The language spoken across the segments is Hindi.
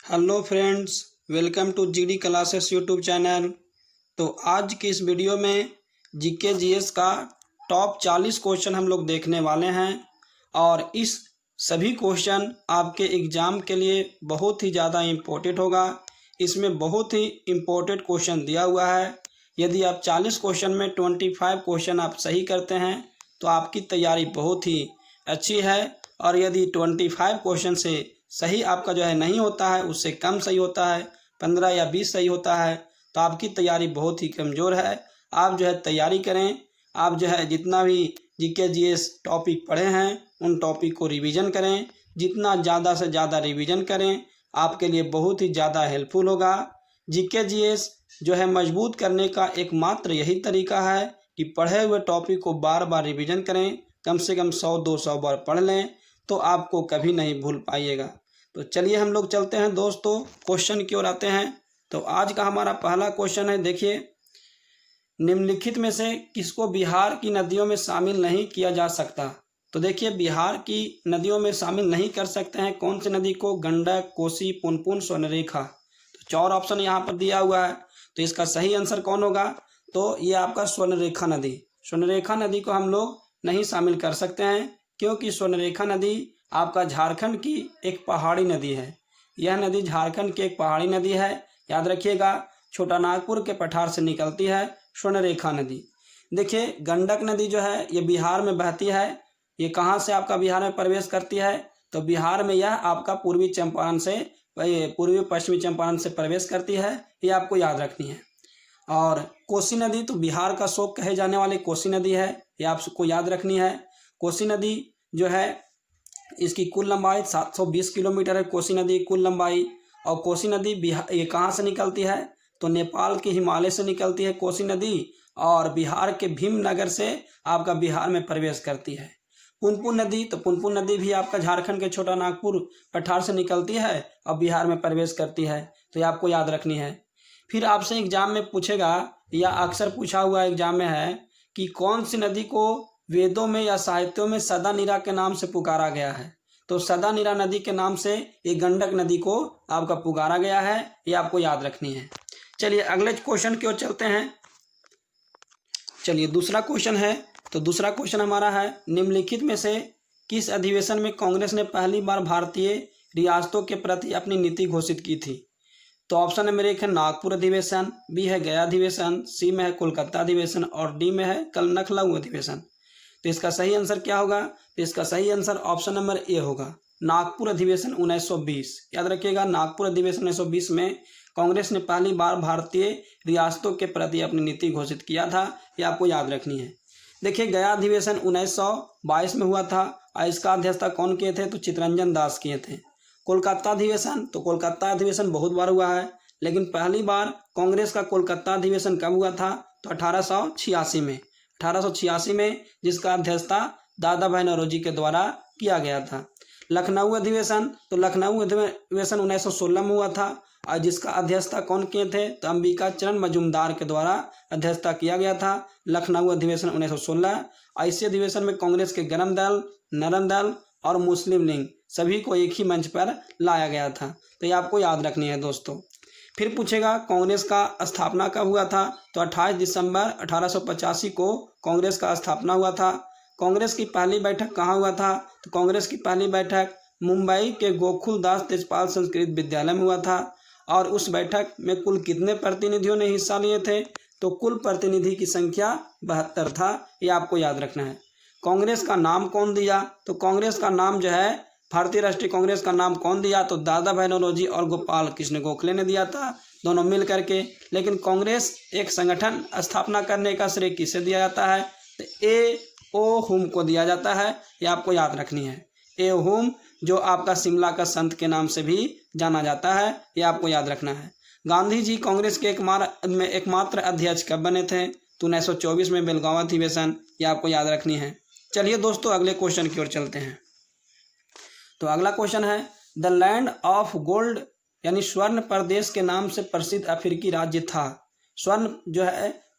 Hello friends, welcome to GD classes YouTube channel. तो आज की इस वीडियो में जीके जीएस का टॉप 40 क्वेश्चन हम लोग देखने वाले हैं और इस सभी क्वेश्चन आपके एग्ज़ाम के लिए बहुत ही ज़्यादा इम्पोर्टेंट होगा। इसमें बहुत ही इम्पोर्टेंट क्वेश्चन दिया हुआ है। यदि आप 40 क्वेश्चन में 25 क्वेश्चन आप सही करते हैं तो आपकी तैयारी बहुत ही अच्छी है, और यदि 25 क्वेश्चन से सही आपका नहीं होता है, उससे कम सही होता है, 15 या 20 सही होता है, तो आपकी तैयारी बहुत ही कमज़ोर है। आप तैयारी करें। आप जितना भी जीके जीएस टॉपिक पढ़े हैं उन टॉपिक को रिवीजन करें। जितना ज़्यादा से ज़्यादा रिवीजन करें आपके लिए बहुत ही ज़्यादा हेल्पफुल होगा। जीके जीएस मजबूत करने का एकमात्र यही तरीका है कि पढ़े हुए टॉपिक को बार बार रिवीजन करें। कम से कम 100-200 बार पढ़ लें तो आपको कभी नहीं भूल पाइएगा। तो चलिए हम लोग चलते हैं दोस्तों, क्वेश्चन की ओर आते हैं। तो आज का हमारा पहला क्वेश्चन है, देखिए, निम्नलिखित में से किसको बिहार की नदियों में शामिल नहीं किया जा सकता। तो देखिए, बिहार की नदियों में शामिल नहीं कर सकते हैं कौन सी नदी को? गंडक, कोसी, पुनपुन, स्वर्णरेखा। तो 4 ऑप्शन यहाँ पर दिया हुआ है, तो इसका सही आंसर कौन होगा? तो ये आपका स्वर्णरेखा नदी। स्वर्णरेखा नदी को हम लोग नहीं शामिल कर सकते हैं क्योंकि स्वर्णरेखा नदी आपका झारखंड की एक पहाड़ी नदी है। यह नदी झारखंड की एक पहाड़ी नदी है, याद रखिएगा। छोटा नागपुर के पठार से निकलती है स्वर्णरेखा नदी। देखिए, गंडक नदी ये बिहार में बहती है। ये कहाँ से आपका बिहार में प्रवेश करती है? तो बिहार में यह आपका पूर्वी पश्चिमी चंपारण से प्रवेश करती है। ये आपको याद रखनी है। और कोसी नदी तो बिहार का शोक कहे जाने वाली कोसी नदी है, ये आपको याद रखनी है। कोसी नदी इसकी कुल लंबाई 720 किलोमीटर है। कोसी नदी की कुल लंबाई। और कोसी नदी ये कहाँ से निकलती है? तो नेपाल के हिमालय से निकलती है कोसी नदी, और बिहार के भीमनगर से आपका बिहार में प्रवेश करती है। पुनपुन नदी, तो पुनपुन नदी भी आपका झारखंड के छोटा नागपुर पठार से निकलती है और बिहार में प्रवेश करती है। तो ये आपको याद रखनी है। फिर आपसे एग्जाम में पूछेगा, या अक्सर पूछा हुआ एग्जाम में है, कि कौन सी नदी को वेदों में या साहित्यों में सदानीरा के नाम से पुकारा गया है? तो सदानीरा नदी के नाम से ये गंडक नदी को आपका पुकारा गया है। ये आपको याद रखनी है। चलिए अगले क्वेश्चन की ओर चलते हैं। चलिए दूसरा क्वेश्चन है। तो दूसरा क्वेश्चन हमारा है, निम्नलिखित में से किस अधिवेशन में कांग्रेस ने पहली बार भारतीय रियासतों के प्रति अपनी नीति घोषित की थी? तो ऑप्शन नंबर 1 है नागपुर अधिवेशन, बी है गया अधिवेशन, सी में है कोलकाता अधिवेशन और डी में है कल लखनऊ अधिवेशन। तो इसका सही आंसर क्या होगा? तो इसका सही आंसर ऑप्शन नंबर ए होगा, नागपुर अधिवेशन 1920। याद रखिएगा, नागपुर अधिवेशन 1920 में कांग्रेस ने पहली बार भारतीय रियासतों के प्रति अपनी नीति घोषित किया था। ये आपको याद रखनी है। देखिए, गया अधिवेशन 1922 में हुआ था और इसका अध्यक्षता कौन किए थे? तो चित्तरंजन दास किए थे। कोलकाता अधिवेशन, तो कोलकाता अधिवेशन बहुत बार हुआ है, लेकिन पहली बार कांग्रेस का कोलकाता अधिवेशन कब हुआ था? तो 1886 में। 1886 में, जिसका अध्यक्षता दादा भाई नौरोजी के द्वारा किया गया था। लखनऊ अधिवेशन, तो लखनऊ अधिवेशन 1916 में हुआ था और जिसका अध्यक्षता कौन किए थे? तो अंबिका चरण मजूमदार के द्वारा अध्यक्षता किया गया था। लखनऊ अधिवेशन 1916। इस अधिवेशन में कांग्रेस के गरम दल, नरम दल और मुस्लिम लीग सभी को एक ही मंच पर लाया गया था। तो ये आपको याद रखनी है दोस्तों। फिर पूछेगा, कांग्रेस का स्थापना कब हुआ था? तो 28 दिसंबर 1885 को कांग्रेस का स्थापना हुआ था। कांग्रेस की पहली बैठक कहाँ हुआ था? तो कांग्रेस की पहली बैठक मुंबई के गोकुलदास तेजपाल संस्कृत विद्यालय में हुआ था। और उस बैठक में कुल कितने प्रतिनिधियों ने हिस्सा लिए थे? तो कुल प्रतिनिधि की संख्या 72 था। ये आपको याद रखना है। कांग्रेस का नाम कौन दिया? तो कांग्रेस का नाम भारतीय राष्ट्रीय कांग्रेस का नाम कौन दिया? तो दादा भाई नौरोजी और गोपाल कृष्ण गोखले ने दिया था, दोनों मिल करके। लेकिन कांग्रेस एक संगठन स्थापना करने का श्रेय किसे दिया जाता है? तो ए ओ हुम को दिया जाता है। ये आपको याद रखनी है। ए हुम, जो आपका शिमला का संत के नाम से भी जाना जाता है। ये आपको याद रखना है। गांधी जी कांग्रेस के एकमात्र अध्यक्ष कब बने थे? तो 1924 में बेलगांव अधिवेशन। ये आपको याद रखनी है। चलिए दोस्तों अगले क्वेश्चन की ओर चलते हैं। तो अगला क्वेश्चन है, द लैंड ऑफ गोल्ड यानी स्वर्ण प्रदेश के नाम से प्रसिद्ध अफ्रीकी राज्य था। स्वर्ण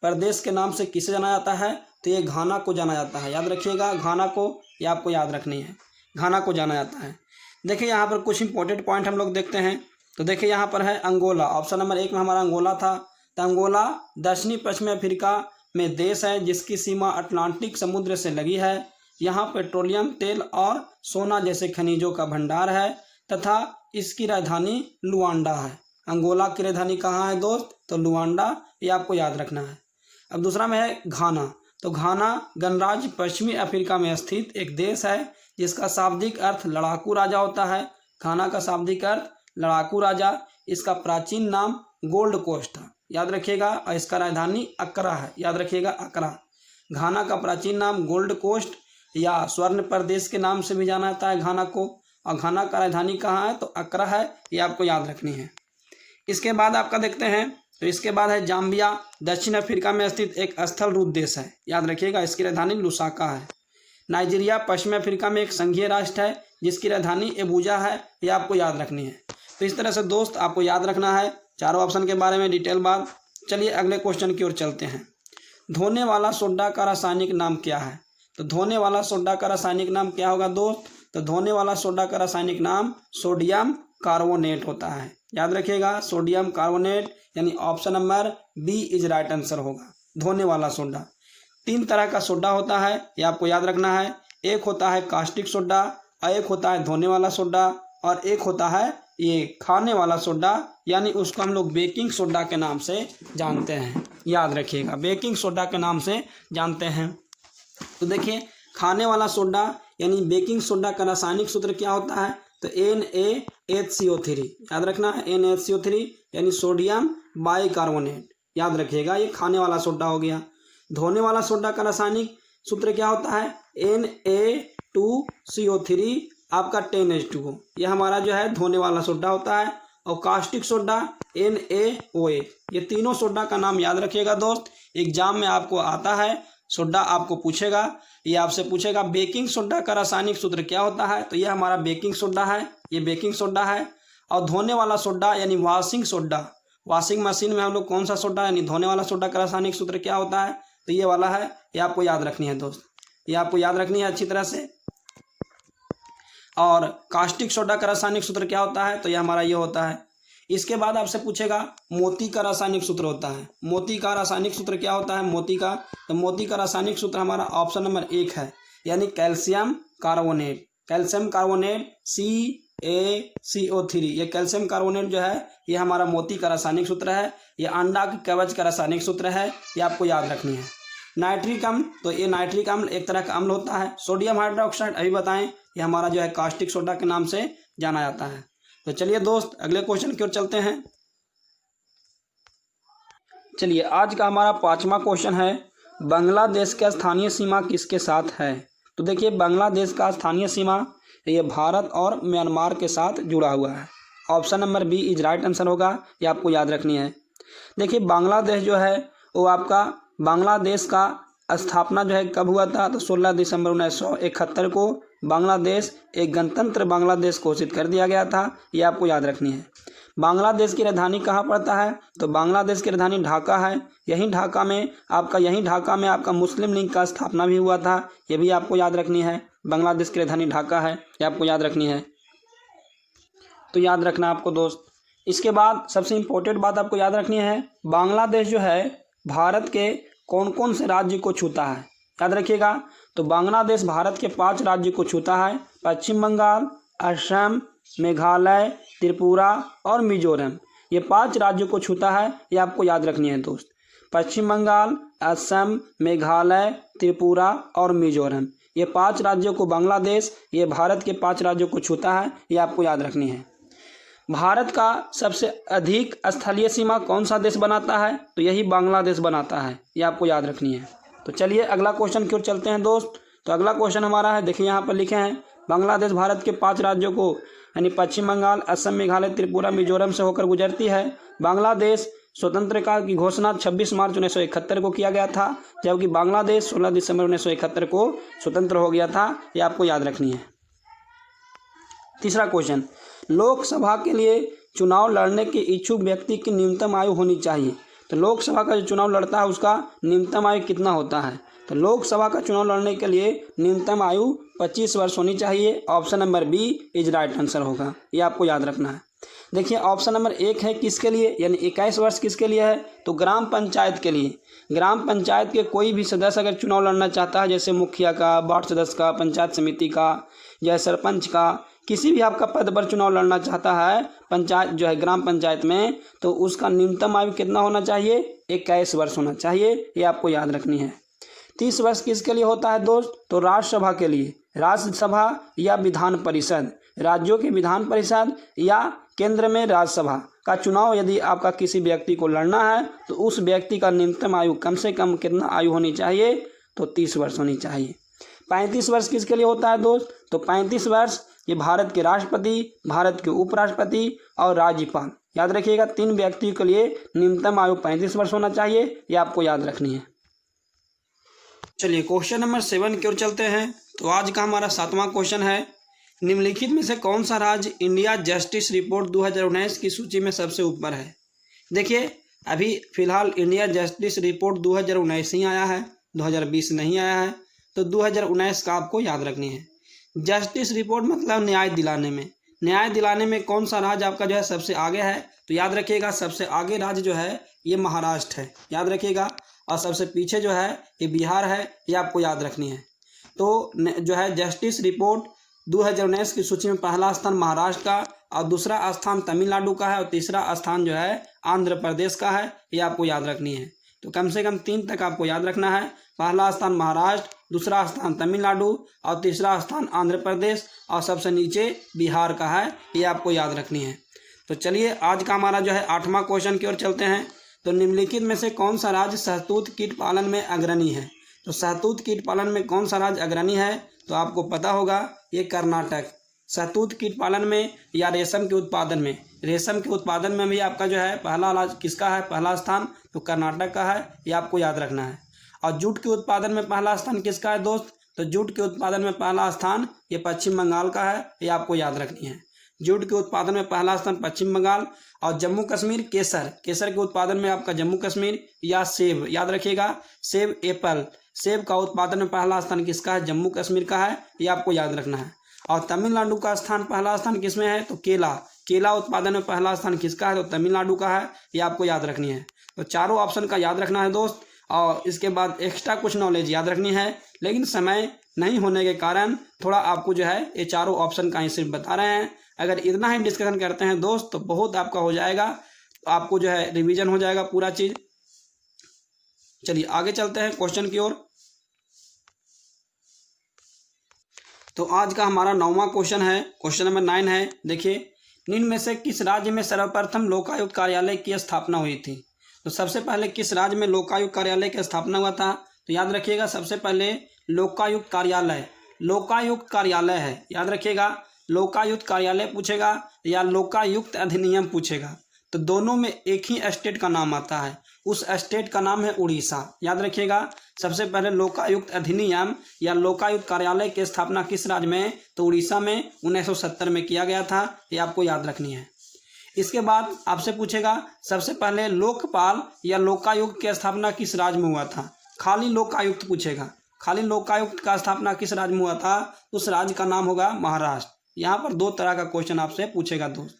प्रदेश के नाम से किसे जाना जाता है? तो ये घाना को जाना जाता है। याद रखिएगा, घाना को, ये आपको याद रखनी है, घाना को जाना जाता है। देखिए यहाँ पर कुछ इंपॉर्टेंट पॉइंट हम लोग देखते हैं। तो देखिए यहाँ पर है अंगोला, ऑप्शन नंबर 1 में हमारा अंगोला था। तो अंगोला दक्षिणी पश्चिमी अफ्रीका में देश है जिसकी सीमा अटलांटिक समुद्र से लगी है। यहाँ पेट्रोलियम, तेल और सोना जैसे खनिजों का भंडार है तथा इसकी राजधानी लुआंडा है। अंगोला की राजधानी कहाँ है दोस्त? तो लुआंडा, ये आपको याद रखना है। अब दूसरा में है घाना। तो घाना गणराज्य पश्चिमी अफ्रीका में स्थित एक देश है जिसका शाब्दिक अर्थ लड़ाकू राजा होता है। घाना का शाब्दिक अर्थ लड़ाकू राजा। इसका प्राचीन नाम गोल्ड कोस्ट था, याद रखिएगा, और इसका राजधानी अक्रा है, याद रखिएगा अक्रा। घाना का प्राचीन नाम गोल्ड कोस्ट या स्वर्ण प्रदेश के नाम से भी जाना जाता है घाना को। और घाना का राजधानी कहाँ है? तो अक्रा है, ये आपको याद रखनी है। इसके बाद आपका देखते हैं, तो इसके बाद है जाम्बिया, दक्षिण अफ्रीका में स्थित एक स्थल रूप देश है, याद रखिएगा, इसकी राजधानी लुसाका है। नाइजीरिया पश्चिमी अफ्रीका में एक संघीय राष्ट्र है जिसकी राजधानी एबूजा है, ये आपको याद रखनी है। तो इस तरह से दोस्त आपको याद रखना है चारों ऑप्शन के बारे में डिटेल बात। चलिए अगले क्वेश्चन की ओर चलते हैं। धोने वाला सोडा का रासायनिक नाम क्या है? तो धोने वाला सोडा का रासायनिक नाम क्या होगा दोस्त? तो धोने वाला सोडा का रासायनिक नाम सोडियम कार्बोनेट होता है, याद रखिएगा, सोडियम कार्बोनेट, यानी option number B is right answer होगा। धोने वाला सोडा, 3 तरह का सोडा होता है, ये आपको याद रखना है। एक होता है कास्टिक सोडा, एक होता है धोने वाला सोडा, और एक होता है ये खाने वाला सोडा, यानी उसको हम लोग बेकिंग सोडा के नाम से जानते हैं, याद रखिएगा, बेकिंग सोडा के नाम से जानते हैं। तो देखिए खाने वाला सोडा यानी बेकिंग सोडा का रासायनिक सूत्र क्या होता है? तो NaHCO3, याद रखना है, NaHCO3 यानी सोडियम बाइकार्बोनेट, याद रखिएगा, ये खाने वाला सोडा हो गया। धोने वाला सोडा का रासायनिक सूत्र क्या होता है? Na2CO3 आपका 10H2O, ये हमारा जो है धोने वाला सोडा होता है। और कास्टिक सोडा NaOH, ये तीनों सोडा का नाम याद रखिएगा दोस्त, एग्जाम में आपको आता है, सोडा आपको पूछेगा, ये आपसे पूछेगा बेकिंग सोडा का रासायनिक सूत्र क्या होता है? तो ये हमारा बेकिंग सोडा है, ये बेकिंग सोडा है। और धोने वाला सोडा यानी वॉशिंग सोडा, वॉशिंग मशीन में हम लोग कौन सा सोडा यानी धोने वाला सोडा का रासायनिक सूत्र क्या होता है? तो ये वाला है, ये आपको याद रखनी है दोस्त, ये आपको याद रखनी है अच्छी तरह से। और कास्टिक सोडा का रासायनिक सूत्र क्या होता है? तो ये हमारा ये होता है। इसके बाद आपसे पूछेगा मोती का रासायनिक सूत्र होता है। मोती का रासायनिक सूत्र क्या होता है? मोती का, तो मोती का रासायनिक सूत्र हमारा ऑप्शन नंबर 1 है, यानी calcium carbonate, calcium carbonate CaCO3, ये कैल्शियम कार्बोनेट जो है ये हमारा मोती का रासायनिक सूत्र है। ये अंडा के कवच का रासायनिक सूत्र है, ये आपको याद रखनी है। नाइट्रिक अम्ल, तो ये नाइट्रिक अम्ल एक तरह का अम्ल होता है। सोडियम हाइड्रोक्साइड अभी बताएं, ये हमारा जो है कास्टिक सोडा के नाम से जाना जाता है। तो चलिए दोस्त अगले क्वेश्चन की ओर चलते हैं। चलिए आज का हमारा 5वां क्वेश्चन है, बांग्लादेश का स्थानीय सीमा किसके साथ है? तो देखिए बांग्लादेश का स्थानीय सीमा ये भारत और म्यांमार के साथ जुड़ा हुआ है। Option number B is right answer होगा, ये आपको याद रखनी है। देखिए बांग्लादेश जो है वो आपका, बांग्लादेश का स्थापना जो है कब हुआ था? तो 16 दिसंबर 1971 को बांग्लादेश एक गणतंत्र बांग्लादेश घोषित कर दिया गया था, ये आपको याद रखनी है। बांग्लादेश की राजधानी कहाँ पड़ता है? तो बांग्लादेश की राजधानी ढाका है। यहीं ढाका में आपका मुस्लिम लीग का स्थापना भी हुआ था, ये भी आपको याद रखनी है। बांग्लादेश की राजधानी ढाका है, ये आपको याद रखनी है, तो याद रखना आपको दोस्त। इसके बाद सबसे इम्पोर्टेंट बात आपको याद रखनी है, बांग्लादेश जो है भारत के कौन कौन से राज्य को छूता है? याद रखिएगा, तो बांग्लादेश भारत के 5 राज्य को छूता है, पश्चिम बंगाल, असम, मेघालय, त्रिपुरा और मिजोरम, ये 5 राज्यों को छूता है, ये आपको याद रखनी है दोस्त। पश्चिम बंगाल, असम, मेघालय, त्रिपुरा और मिजोरम, ये 5 राज्यों को बांग्लादेश, ये भारत के 5 राज्यों को छूता है, ये आपको याद रखनी है। भारत का सबसे अधिक स्थलीय सीमा कौन सा देश बनाता है? तो यही बांग्लादेश बनाता है, ये आपको याद रखनी है। तो चलिए अगला क्वेश्चन की ओर चलते हैं दोस्त। तो अगला क्वेश्चन हमारा है, देखिए यहाँ पर लिखे हैं, बांग्लादेश भारत के 5 राज्यों को यानी पश्चिम बंगाल, असम, मेघालय, त्रिपुरा, मिजोरम से होकर गुजरती है। बांग्लादेश स्वतंत्रता की घोषणा 26 मार्च 1971 को किया गया था, जबकि बांग्लादेश 16 दिसंबर 1971 को स्वतंत्र हो गया था, ये आपको याद रखनी है। तीसरा क्वेश्चन, लोकसभा के लिए चुनाव लड़ने के इच्छुक व्यक्ति की न्यूनतम आयु होनी चाहिए। तो लोकसभा का जो चुनाव लड़ता है उसका न्यूनतम आयु कितना होता है? तो लोकसभा का चुनाव लड़ने के लिए न्यूनतम आयु 25 वर्ष होनी चाहिए। Option number B is right answer होगा, ये आपको याद रखना है। देखिए ऑप्शन नंबर 1 है किसके लिए, यानी 21 वर्ष किसके लिए है, तो ग्राम पंचायत के लिए। ग्राम पंचायत के कोई भी सदस्य अगर चुनाव लड़ना चाहता है, जैसे मुखिया का, वार्ड सदस्य का, पंचायत समिति का या सरपंच का, किसी भी आपका पद पर चुनाव लड़ना चाहता है पंचायत जो है ग्राम पंचायत में, तो उसका न्यूनतम आयु कितना होना चाहिए, 21 वर्ष होना चाहिए, ये आपको याद रखनी है। 30 वर्ष किसके लिए होता है दोस्त, तो राज्यसभा के लिए। राज्यसभा या विधान परिषद, राज्यों के विधान परिषद या केंद्र में राज्यसभा का चुनाव यदि आपका किसी व्यक्ति को लड़ना है, तो उस व्यक्ति का न्यूनतम आयु कम से कम कितना आयु होनी चाहिए, तो 30 वर्ष होनी चाहिए। 35 वर्ष किसके लिए होता है दोस्त, तो 35 वर्ष ये भारत के राष्ट्रपति, भारत के उपराष्ट्रपति और राज्यपाल, याद रखिएगा 3 व्यक्तियों के लिए न्यूनतम आयु 35 वर्ष होना चाहिए, ये आपको याद रखनी है। चलिए क्वेश्चन नंबर 7 की ओर चलते हैं। तो आज का हमारा 7वां क्वेश्चन है, निम्नलिखित में से कौन सा राज्य इंडिया जस्टिस रिपोर्ट 2019 की सूची में सबसे ऊपर है। देखिए अभी फिलहाल इंडिया जस्टिस रिपोर्ट 2019 ही आया है, 2020 नहीं आया है, तो 2019 का आपको याद रखनी है। जस्टिस रिपोर्ट मतलब न्याय दिलाने में कौन सा राज्य आपका जो है सबसे आगे है, तो याद रखिएगा सबसे आगे राज्य जो है ये महाराष्ट्र है, याद रखिएगा, और सबसे पीछे जो है ये बिहार है, ये आपको याद रखनी है। तो जो है जस्टिस रिपोर्ट 2019 की सूची में पहला स्थान महाराष्ट्र का, और दूसरा स्थान तमिलनाडु का है, और तीसरा स्थान जो है आंध्र प्रदेश का है, ये आपको याद रखनी है। तो कम से कम 3 तक आपको याद रखना है, पहला स्थान महाराष्ट्र, दूसरा स्थान तमिलनाडु और तीसरा स्थान आंध्र प्रदेश और सबसे नीचे बिहार का है, ये आपको याद रखनी है। तो चलिए आज का हमारा जो है 8वां क्वेश्चन की ओर चलते हैं। तो निम्नलिखित में से कौन सा राज्य शहतूत कीट पालन में अग्रणी है। तो शहतूत कीट पालन में कौन सा राज्य अग्रणी है, तो आपको पता होगा ये कर्नाटक। शहतूत कीट पालन में या रेशम के उत्पादन में भी आपका जो है पहला राज्य किसका है, पहला स्थान तो कर्नाटक का है, ये आपको याद रखना है। और जूट के उत्पादन में पहला स्थान किसका है दोस्त, तो जूट के उत्पादन में पहला स्थान ये पश्चिम बंगाल का है, ये आपको याद रखनी है। जूट के उत्पादन में पहला स्थान पश्चिम बंगाल। और जम्मू कश्मीर केसर के उत्पादन में आपका जम्मू कश्मीर। या सेब, याद रखिएगा सेब एप्पल, सेब का उत्पादन में पहला स्थान किसका है, जम्मू कश्मीर का है, ये आपको याद रखना है। और तमिलनाडु का पहला स्थान किसमें है, तो केला उत्पादन में पहला स्थान किसका है, तो तमिलनाडु का है, ये आपको याद रखनी है। तो चारों ऑप्शन का याद रखना है दोस्त। और इसके बाद एक्स्ट्रा कुछ नॉलेज याद रखनी है, लेकिन समय नहीं होने के कारण थोड़ा आपको जो है ये चारों ऑप्शन का ही सिर्फ बता रहे हैं। अगर इतना ही डिस्कशन करते हैं दोस्त तो बहुत आपका हो जाएगा, तो आपको जो है रिवीजन हो जाएगा पूरा चीज। चलिए आगे चलते हैं क्वेश्चन की ओर। तो आज का हमारा 9वां क्वेश्चन है, क्वेश्चन नंबर 9 है। देखिए निम्न में से किस राज्य में सर्वप्रथम लोकायुक्त कार्यालय की स्थापना हुई थी। तो सबसे पहले किस राज्य में लोकायुक्त कार्यालय की स्थापना हुआ था, तो याद रखिएगा सबसे पहले लोकायुक्त कार्यालय है, याद रखिएगा लोकायुक्त कार्यालय पूछेगा या लोकायुक्त अधिनियम पूछेगा, तो दोनों में एक ही स्टेट का नाम आता है, उस स्टेट का नाम है उड़ीसा, याद रखिएगा। सबसे पहले लोकायुक्त अधिनियम या लोकायुक्त कार्यालय की स्थापना किस राज्य में, तो उड़ीसा में 1970 में किया गया था, ये आपको याद रखनी है। इसके बाद आपसे पूछेगा सबसे पहले लोकपाल या लोकायुक्त की स्थापना किस राज्य में हुआ था, खाली लोकायुक्त पूछेगा, खाली लोकायुक्त का स्थापना किस राज्य में हुआ था, उस राज्य का नाम होगा महाराष्ट्र। यहाँ पर 2 तरह का क्वेश्चन आपसे पूछेगा दोस्त।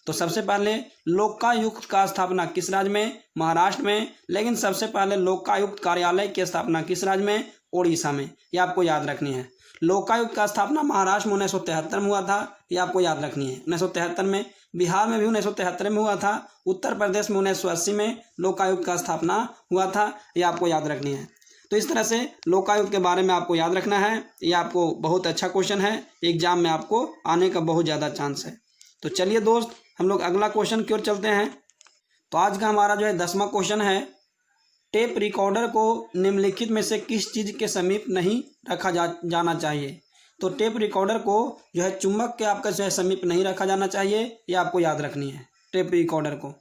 तो सबसे पहले लोकायुक्त का स्थापना किस राज्य में, महाराष्ट्र में, लेकिन सबसे पहले लोकायुक्त कार्यालय की स्थापना किस राज्य में, उड़ीसा में, ये आपको याद रखनी है। लोकायुक्त का स्थापना महाराष्ट्र में 1973 में हुआ था, ये आपको याद रखनी है 1973 में। बिहार में भी 1973 में हुआ था। उत्तर प्रदेश में 1980 में लोकायुक्त का स्थापना हुआ था, ये आपको याद रखनी है। तो इस तरह से लोकायुक्त के बारे में आपको याद रखना है। ये आपको बहुत अच्छा क्वेश्चन है, एग्जाम में आपको आने का बहुत ज़्यादा चांस है। तो चलिए दोस्त हम लोग अगला क्वेश्चन की ओर चलते हैं। तो आज का हमारा जो है 10वां क्वेश्चन है, टेप रिकॉर्डर को निम्नलिखित में से किस चीज़ के समीप नहीं रखा जाना चाहिए। तो टेप रिकॉर्डर को जो है चुंबक के आपका जो है समीप नहीं रखा जाना चाहिए, ये आपको याद रखनी है टेप रिकॉर्डर को।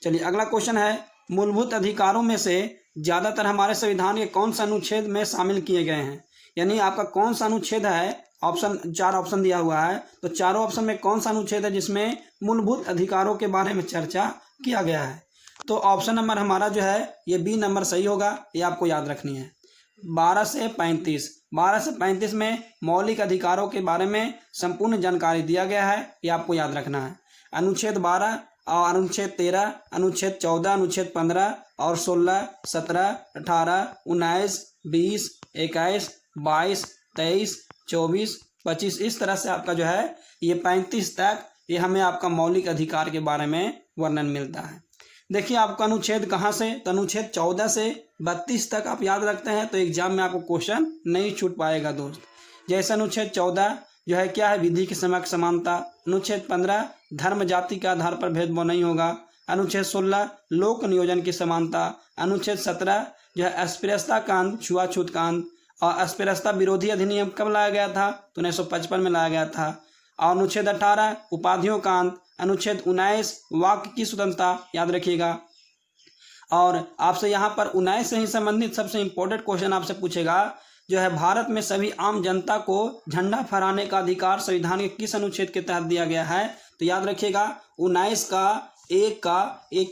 चलिए अगला क्वेश्चन है, मूलभूत अधिकारों में से ज़्यादातर हमारे संविधान के कौन सा अनुच्छेद में शामिल किए गए हैं, यानी आपका कौन सा अनुच्छेद है। ऑप्शन 4 ऑप्शन दिया हुआ है, तो चारों ऑप्शन में कौन सा अनुच्छेद है जिसमें मूलभूत अधिकारों के बारे में चर्चा किया गया है। तो ऑप्शन नंबर हमारा जो है ये बी नंबर सही होगा, ये आपको याद रखनी है। 12 से 35 में मौलिक अधिकारों के बारे में संपूर्ण जानकारी दिया गया है, ये आपको याद रखना है। अनुच्छेद 12 और अनुच्छेद 13, अनुच्छेद 14, अनुच्छेद 15 और 16, 17, 18, 19, 20, 21, 22, 23, 24, 25 इस तरह से आपका जो है ये 35 तक ये हमें आपका मौलिक अधिकार के बारे में वर्णन मिलता है। देखिए आपका अनुच्छेद कहाँ से, तो अनुच्छेद 14 से 32 तक आप याद रखते हैं तो एग्जाम में आपको क्वेश्चन नहीं छूट पाएगा दोस्त। जैसे अनुच्छेद 14 जो है क्या है, विधि के समक्ष समानता। अनुच्छेद 15 धर्म जाति के आधार पर भेदभाव नहीं होगा। अनुच्छेद 16 लोक नियोजन की समानता। अनुच्छेद 17 जो है अस्पृश्यता कांड, छुआछूत कांड। और अस्पृश्यता विरोधी अधिनियम कब लाया गया था, तो 1955 में लाया गया था। और अनुच्छेद 18 उपाधियों कांड। अनुच्छेद 19 वाक्य की स्वतंत्रता, याद रखिएगा। और आपसे यहाँ पर 19 से ही संबंधित सबसे इंपॉर्टेंट क्वेश्चन आपसे पूछेगा जो है, भारत में सभी आम जनता को झंडा फहराने का अधिकार संविधान के किस अनुच्छेद के तहत दिया गया है, तो याद रखिएगा 19 का 1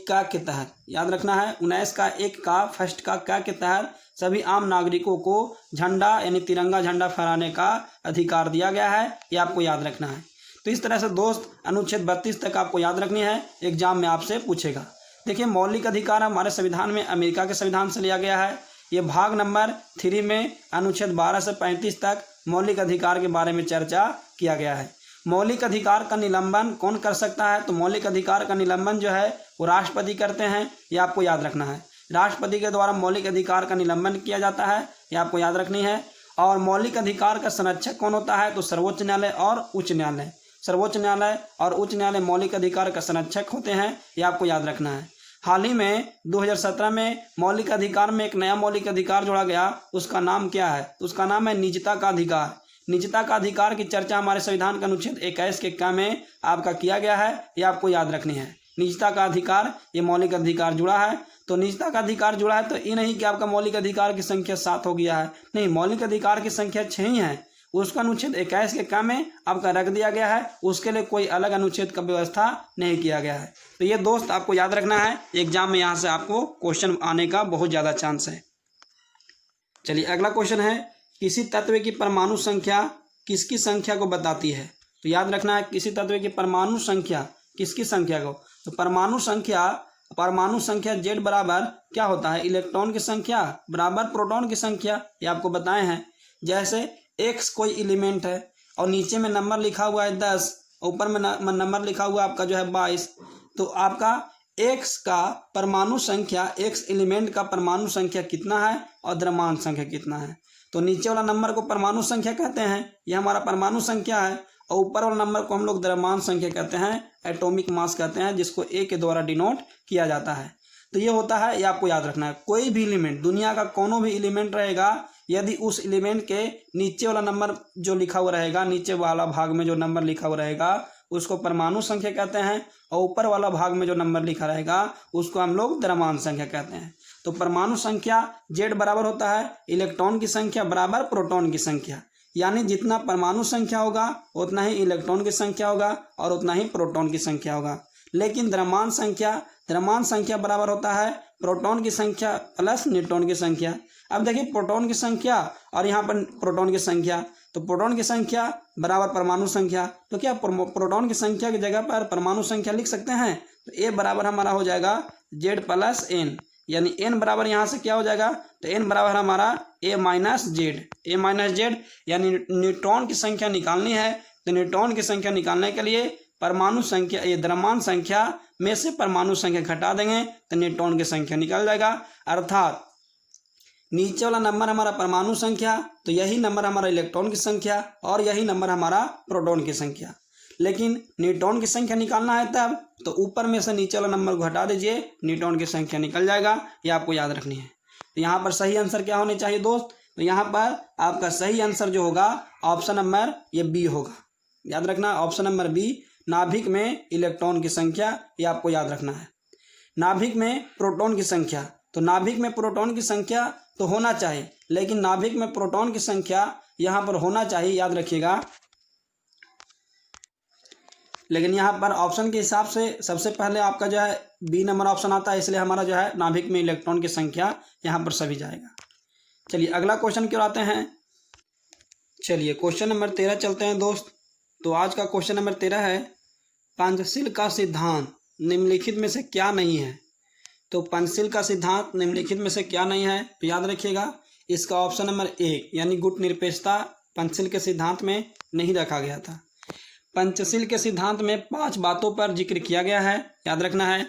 का के तहत याद रखना है। 19 का 1 का फर्स्ट का क्या के तहत सभी आम नागरिकों को झंडा यानी तिरंगा झंडा फहराने का अधिकार दिया गया है, ये आपको याद रखना है। तो इस तरह से दोस्त अनुच्छेद 32 तक आपको याद रखनी है, एग्जाम में आपसे पूछेगा। देखिए मौलिक अधिकार हमारे संविधान में अमेरिका के संविधान से लिया गया है। ये भाग नंबर 3 में अनुच्छेद 12 से 35 तक मौलिक अधिकार के बारे में चर्चा किया गया है। मौलिक अधिकार का निलंबन कौन कर सकता है, तो मौलिक अधिकार का निलंबन जो है वो राष्ट्रपति करते हैं, ये आपको याद रखना है। राष्ट्रपति के द्वारा मौलिक अधिकार का निलंबन किया जाता है, ये आपको याद रखनी है। और मौलिक अधिकार का संरक्षक कौन होता है, तो सर्वोच्च न्यायालय और उच्च न्यायालय। सर्वोच्च न्यायालय और उच्च न्यायालय मौलिक अधिकार का संरक्षक होते हैं, ये आपको याद रखना है। हाल ही में 2017 में मौलिक अधिकार में एक नया मौलिक अधिकार जोड़ा गया, उसका नाम क्या है, तो उसका नाम है निजता का अधिकार। निजता का अधिकार की चर्चा हमारे संविधान के अनुच्छेद 21 के क में आपका किया गया है, ये आपको याद रखनी है। निजता का अधिकार ये मौलिक अधिकार जुड़ा है, तो निजता का अधिकार जुड़ा है तो ये नहीं कि आपका मौलिक अधिकार की संख्या 7 हो गया है, नहीं, मौलिक अधिकार की संख्या 6 ही है। उसका अनुच्छेद 21 के क में आपका रख दिया गया है, उसके लिए कोई अलग अनुच्छेद का व्यवस्था नहीं किया गया है। तो ये दोस्त आपको याद रखना है, एग्जाम में यहाँ से आपको क्वेश्चन आने का बहुत ज़्यादा चांस है। चलिए अगला क्वेश्चन है, किसी तत्व की परमाणु संख्या किसकी संख्या को बताती है, तो याद रखना है किसी तत्व की परमाणु संख्या किसकी संख्या को, तो परमाणु संख्या Z बराबर क्या होता है, इलेक्ट्रॉन की संख्या बराबर प्रोटॉन की संख्या, ये आपको बताए हैं। जैसे X कोई एलिमेंट है और नीचे में नंबर लिखा हुआ है 10, ऊपर में नंबर लिखा हुआ आपका जो है 22, तो आपका X का परमाणु संख्या, X एलिमेंट का परमाणु संख्या कितना है और द्रव्यमान संख्या कितना है, तो नीचे वाला नंबर को परमाणु संख्या कहते हैं, ये हमारा परमाणु संख्या है। और ऊपर वाला नंबर को हम लोग द्रव्यमान संख्या कहते हैं, एटॉमिक मास कहते हैं, जिसको A के द्वारा डिनोट किया जाता है। तो ये होता है, ये आपको याद रखना है। कोई भी एलिमेंट, दुनिया का कोनो भी एलिमेंट रहेगा, यदि उस एलिमेंट के नीचे वाला नंबर जो लिखा हुआ रहेगा, नीचे वाला भाग में जो नंबर लिखा हुआ रहेगा उसको परमाणु संख्या कहते हैं, और ऊपर वाला भाग में जो नंबर लिखा रहेगा उसको हम लोग द्रव्यमान संख्या कहते हैं। तो परमाणु संख्या Z बराबर होता है इलेक्ट्रॉन की संख्या बराबर प्रोटॉन की संख्या, यानी जितना परमाणु संख्या होगा उतना ही इलेक्ट्रॉन की संख्या होगा और उतना ही प्रोटॉन की संख्या होगा। लेकिन द्रव्यमान संख्या बराबर होता है प्रोटॉन की संख्या प्लस न्यूट्रॉन की संख्या। अब देखिए प्रोटॉन की संख्या और यहाँ पर प्रोटॉन की संख्या, तो प्रोटॉन की संख्या बराबर परमाणु संख्या, तो क्या प्रोटॉन की संख्या की जगह पर परमाणु संख्या लिख सकते हैं, तो A बराबर हमारा हो जाएगा Z प्लस N, यानी N बराबर यहाँ से क्या हो जाएगा, तो N बराबर हमारा A माइनस Z, यानी न्यूट्रॉन की संख्या निकालनी है। तो न्यूट्रॉन की संख्या निकालने के लिए परमाणु संख्या, ये द्रव्यमान संख्या में से परमाणु संख्या घटा देंगे तो न्यूट्रॉन की संख्या निकल जाएगा। अर्थात नीचे वाला नंबर हमारा परमाणु संख्या, तो यही नंबर हमारा इलेक्ट्रॉन की संख्या और यही नंबर हमारा प्रोटॉन की संख्या। लेकिन न्यूट्रॉन की संख्या निकालना है तब, तो ऊपर में से नीचे वाला नंबर को हटा दीजिए, न्यूट्रॉन की संख्या निकल जाएगा, ये आपको याद रखनी है। तो यहाँ पर सही आंसर क्या होने चाहिए दोस्त, तो यहाँ पर आपका सही आंसर जो होगा ऑप्शन नंबर ये बी होगा। याद रखना ऑप्शन नंबर बी, नाभिक में इलेक्ट्रॉन की संख्या, ये आपको याद रखना है। नाभिक में प्रोटॉन की संख्या, तो नाभिक में प्रोटॉन की संख्या तो होना चाहिए, लेकिन नाभिक में प्रोटॉन की संख्या यहाँ पर होना चाहिए, याद रखिएगा। लेकिन यहाँ पर ऑप्शन के हिसाब से सबसे पहले आपका जो है बी नंबर ऑप्शन आता है, इसलिए हमारा जो है नाभिक में इलेक्ट्रॉन की संख्या यहाँ पर सभी जाएगा। चलिए अगला क्वेश्चन क्यों आते हैं, चलिए क्वेश्चन नंबर 13 चलते हैं दोस्त। तो आज का क्वेश्चन नंबर 13 है, पंचशील का सिद्धांत निम्नलिखित में से क्या नहीं है? तो पंचशील का सिद्धांत निम्नलिखित में से क्या नहीं है? तो याद रखिएगा इसका ऑप्शन नंबर 1 यानी गुट निरपेक्षता पंचशील के सिद्धांत में नहीं रखा गया था। पंचशील के सिद्धांत में 5 बातों पर जिक्र किया गया है, याद रखना है।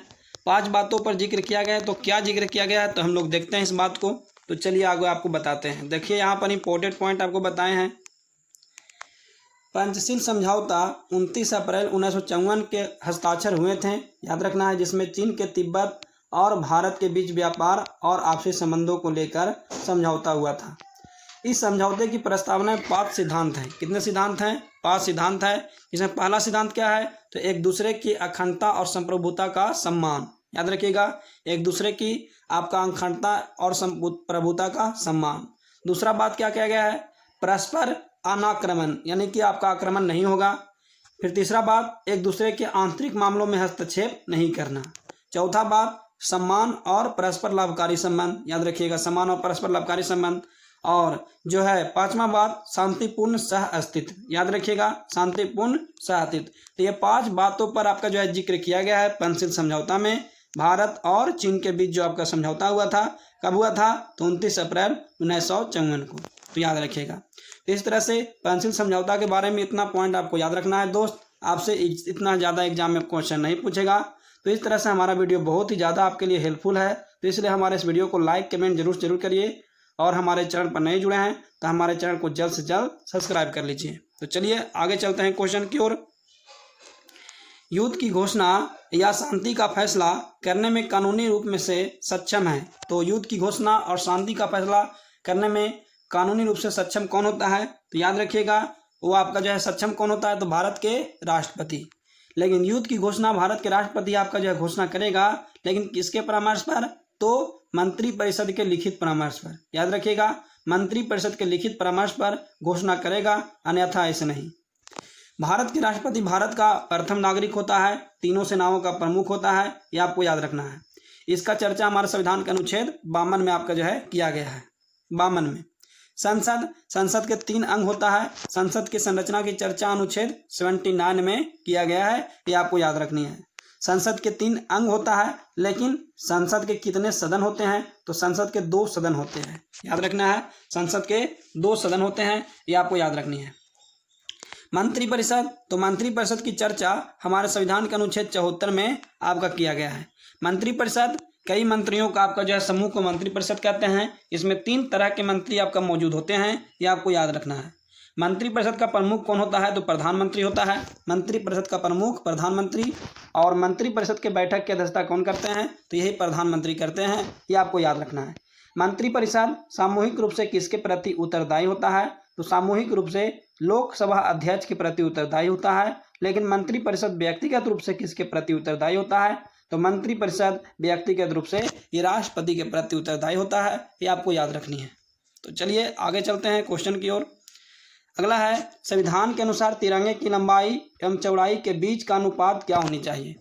5 बातों पर जिक्र किया गया है, तो क्या जिक्र किया गया है तो हम लोग देखते हैं इस बात को। तो चलिए आगे आपको बताते हैं। देखिए यहाँ पर इंपॉर्टेंट पॉइंट आपको बताए हैं। पंचशील समझौता 29 अप्रैल 1954 के हस्ताक्षर हुए थे, याद रखना है, जिसमें चीन के तिब्बत और भारत के बीच व्यापार और आपसी संबंधों को लेकर समझौता हुआ था। इस समझौते की प्रस्तावना में 5 सिद्धांत हैं। कितने सिद्धांत हैं? 5 सिद्धांत है। इसमें पहला सिद्धांत क्या है? तो एक दूसरे की अखंडता और संप्रभुता का सम्मान, याद रखिएगा, एक दूसरे की आपका अखंडता और संप्रभुता का सम्मान। दूसरा बात क्या किया गया है? परस्पर अनाक्रमण, यानी कि आपका आक्रमण नहीं होगा। फिर तीसरा बात, एक दूसरे के आंतरिक मामलों में हस्तक्षेप नहीं करना। चौथा बात, सम्मान और परस्पर लाभकारी संबंध, याद रखिएगा, सम्मान और परस्पर लाभकारी संबंध। और जो है 5वां बात, शांतिपूर्ण सह अस्तित्व, याद रखिएगा, शांतिपूर्ण सह अस्तित्व। तो ये 5 बातों पर आपका जो है जिक्र किया गया है पंचशील समझौता में। भारत और चीन के बीच जो आपका समझौता हुआ था, कब हुआ था? तो 29 अप्रैल 1954 को। तो याद रखिएगा। तो इस तरह से पंचशील समझौता के बारे में इतना पॉइंट आपको याद रखना है दोस्त। आपसे इतना ज़्यादा एग्जाम में क्वेश्चन नहीं पूछेगा। तो इस तरह से हमारा वीडियो बहुत ही ज़्यादा आपके लिए हेल्पफुल है, तो इसलिए हमारे इस वीडियो को लाइक कमेंट जरूर करिए। और हमारे चैनल पर नए जुड़े हैं तो हमारे चैनल को जल्द से जल्द सब्सक्राइब कर लीजिए। तो चलिए आगे चलते हैं क्वेश्चन की ओर। युद्ध की घोषणा या शांति का फैसला करने में कानूनी रूप में से सक्षम है। तो युद्ध की घोषणा और शांति का फैसला करने में कानूनी रूप से सक्षम कौन होता है? तो याद रखिएगा, वो आपका जो है सक्षम कौन होता है? तो भारत के राष्ट्रपति। लेकिन युद्ध की घोषणा भारत के राष्ट्रपति आपका जो है घोषणा करेगा, लेकिन किसके परामर्श पर? तो मंत्रिपरिषद के लिखित परामर्श पर, याद रखिएगा, मंत्रिपरिषद के लिखित परामर्श पर घोषणा करेगा, अन्यथा ऐसे नहीं। भारत के राष्ट्रपति भारत का प्रथम नागरिक होता है, तीनों सेनाओं का प्रमुख होता है, यह आपको याद रखना है। इसका चर्चा हमारे संविधान के अनुच्छेद 52 में आपका जो है किया गया है। 52 में संसद के 3 अंग होता है। संसद की संरचना की चर्चा अनुच्छेद 79 में किया गया है, ये आपको याद रखनी है। संसद के 3 अंग होता है, लेकिन संसद के कितने सदन होते हैं? तो संसद के 2 सदन होते हैं, याद रखना है, संसद के 2 सदन होते हैं, ये आपको याद रखनी है। मंत्रिपरिषद, तो मंत्रिपरिषद की चर्चा हमारे संविधान के अनुच्छेद 74 में आपका किया गया है। मंत्रिपरिषद कई मंत्रियों का आपका जो है समूह को मंत्रिपरिषद कहते हैं। इसमें 3 तरह के मंत्री आपका मौजूद होते हैं, ये आपको याद रखना है। मंत्रिपरिषद का प्रमुख कौन होता है? तो प्रधानमंत्री होता है। मंत्रिपरिषद का प्रमुख प्रधानमंत्री। और मंत्रिपरिषद के बैठक की अध्यक्षता कौन करते हैं? तो यही प्रधानमंत्री करते हैं, ये आपको याद रखना है। मंत्रिपरिषद सामूहिक रूप से किसके प्रति उत्तरदायी होता है? तो सामूहिक रूप से लोकसभा अध्यक्ष के प्रति उत्तरदायी होता है। लेकिन मंत्रिपरिषद व्यक्तिगत रूप से किसके प्रति उत्तरदायी होता है? तो मंत्रिपरिषद व्यक्तिगत रूप से ये राष्ट्रपति के प्रति उत्तरदायी होता है, ये आपको याद रखनी है। तो चलिए आगे चलते हैं क्वेश्चन की ओर। अगला है, संविधान के अनुसार तिरंगे की लंबाई एवं चौड़ाई के बीच का अनुपात क्या होनी चाहिए?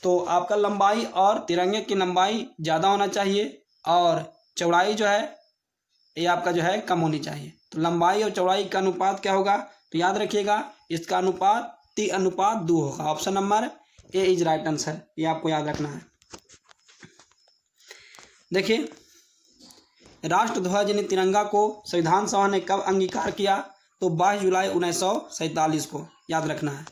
तो आपका लंबाई और तिरंगे की लंबाई ज़्यादा होना चाहिए और चौड़ाई जो है ये आपका जो है कम होनी चाहिए। तो लंबाई और चौड़ाई का अनुपात क्या होगा? तो याद रखिएगा, इसका अनुपात 3:2 होगा। Option number A is right answer, ये आपको याद रखना है। देखिए, राष्ट्रध्वज यानी तिरंगा को संविधान सभा ने कब अंगीकार किया? तो 22 जुलाई 1947 को, याद रखना है।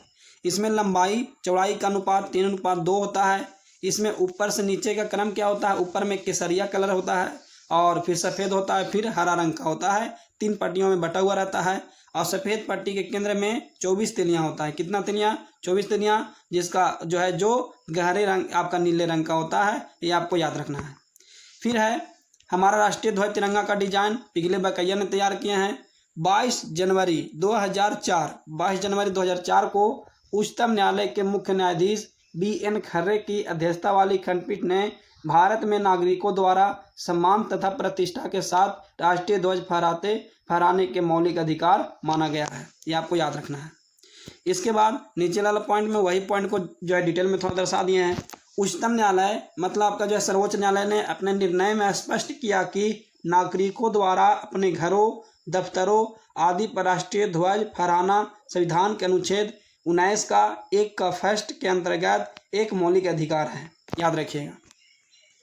इसमें लंबाई चौड़ाई का अनुपात 3:2 होता है। इसमें ऊपर से नीचे का क्रम क्या होता है? ऊपर में केसरिया कलर होता है और फिर सफ़ेद होता है, फिर हरा रंग का होता है, 3 पट्टियों में बटा हुआ रहता है। और सफ़ेद पट्टी के केंद्र में 24 तिलियाँ होता है। कितना तिलियाँ? 24 तिलियाँ, जिसका जो है जो गहरे रंग आपका नीले रंग का होता है, ये आपको याद रखना है। फिर है हमारा राष्ट्रीय ध्वज तिरंगा का डिजाइन पिघले बकैया ने तैयार किए हैं। 22 जनवरी 2004 को उच्चतम न्यायालय के मुख्य न्यायाधीश BN खर्रे की अध्यक्षता वाली खंडपीठ ने भारत में नागरिकों द्वारा सम्मान तथा प्रतिष्ठा के साथ राष्ट्रीय ध्वज फहराने के मौलिक अधिकार माना गया है, ये आपको याद रखना है। इसके बाद नीचे वाला पॉइंट में वही पॉइंट को जो है डिटेल में थोड़ा दर्शा दिए हैं। उच्चतम न्यायालय मतलब आपका जो है सर्वोच्च न्यायालय ने अपने निर्णय में स्पष्ट किया कि नागरिकों द्वारा अपने घरों, दफ्तरों आदि पर राष्ट्रीय ध्वज फहराना संविधान के अनुच्छेद 19 का 1 का फर्स्ट के अंतर्गत एक मौलिक अधिकार है, याद रखिएगा।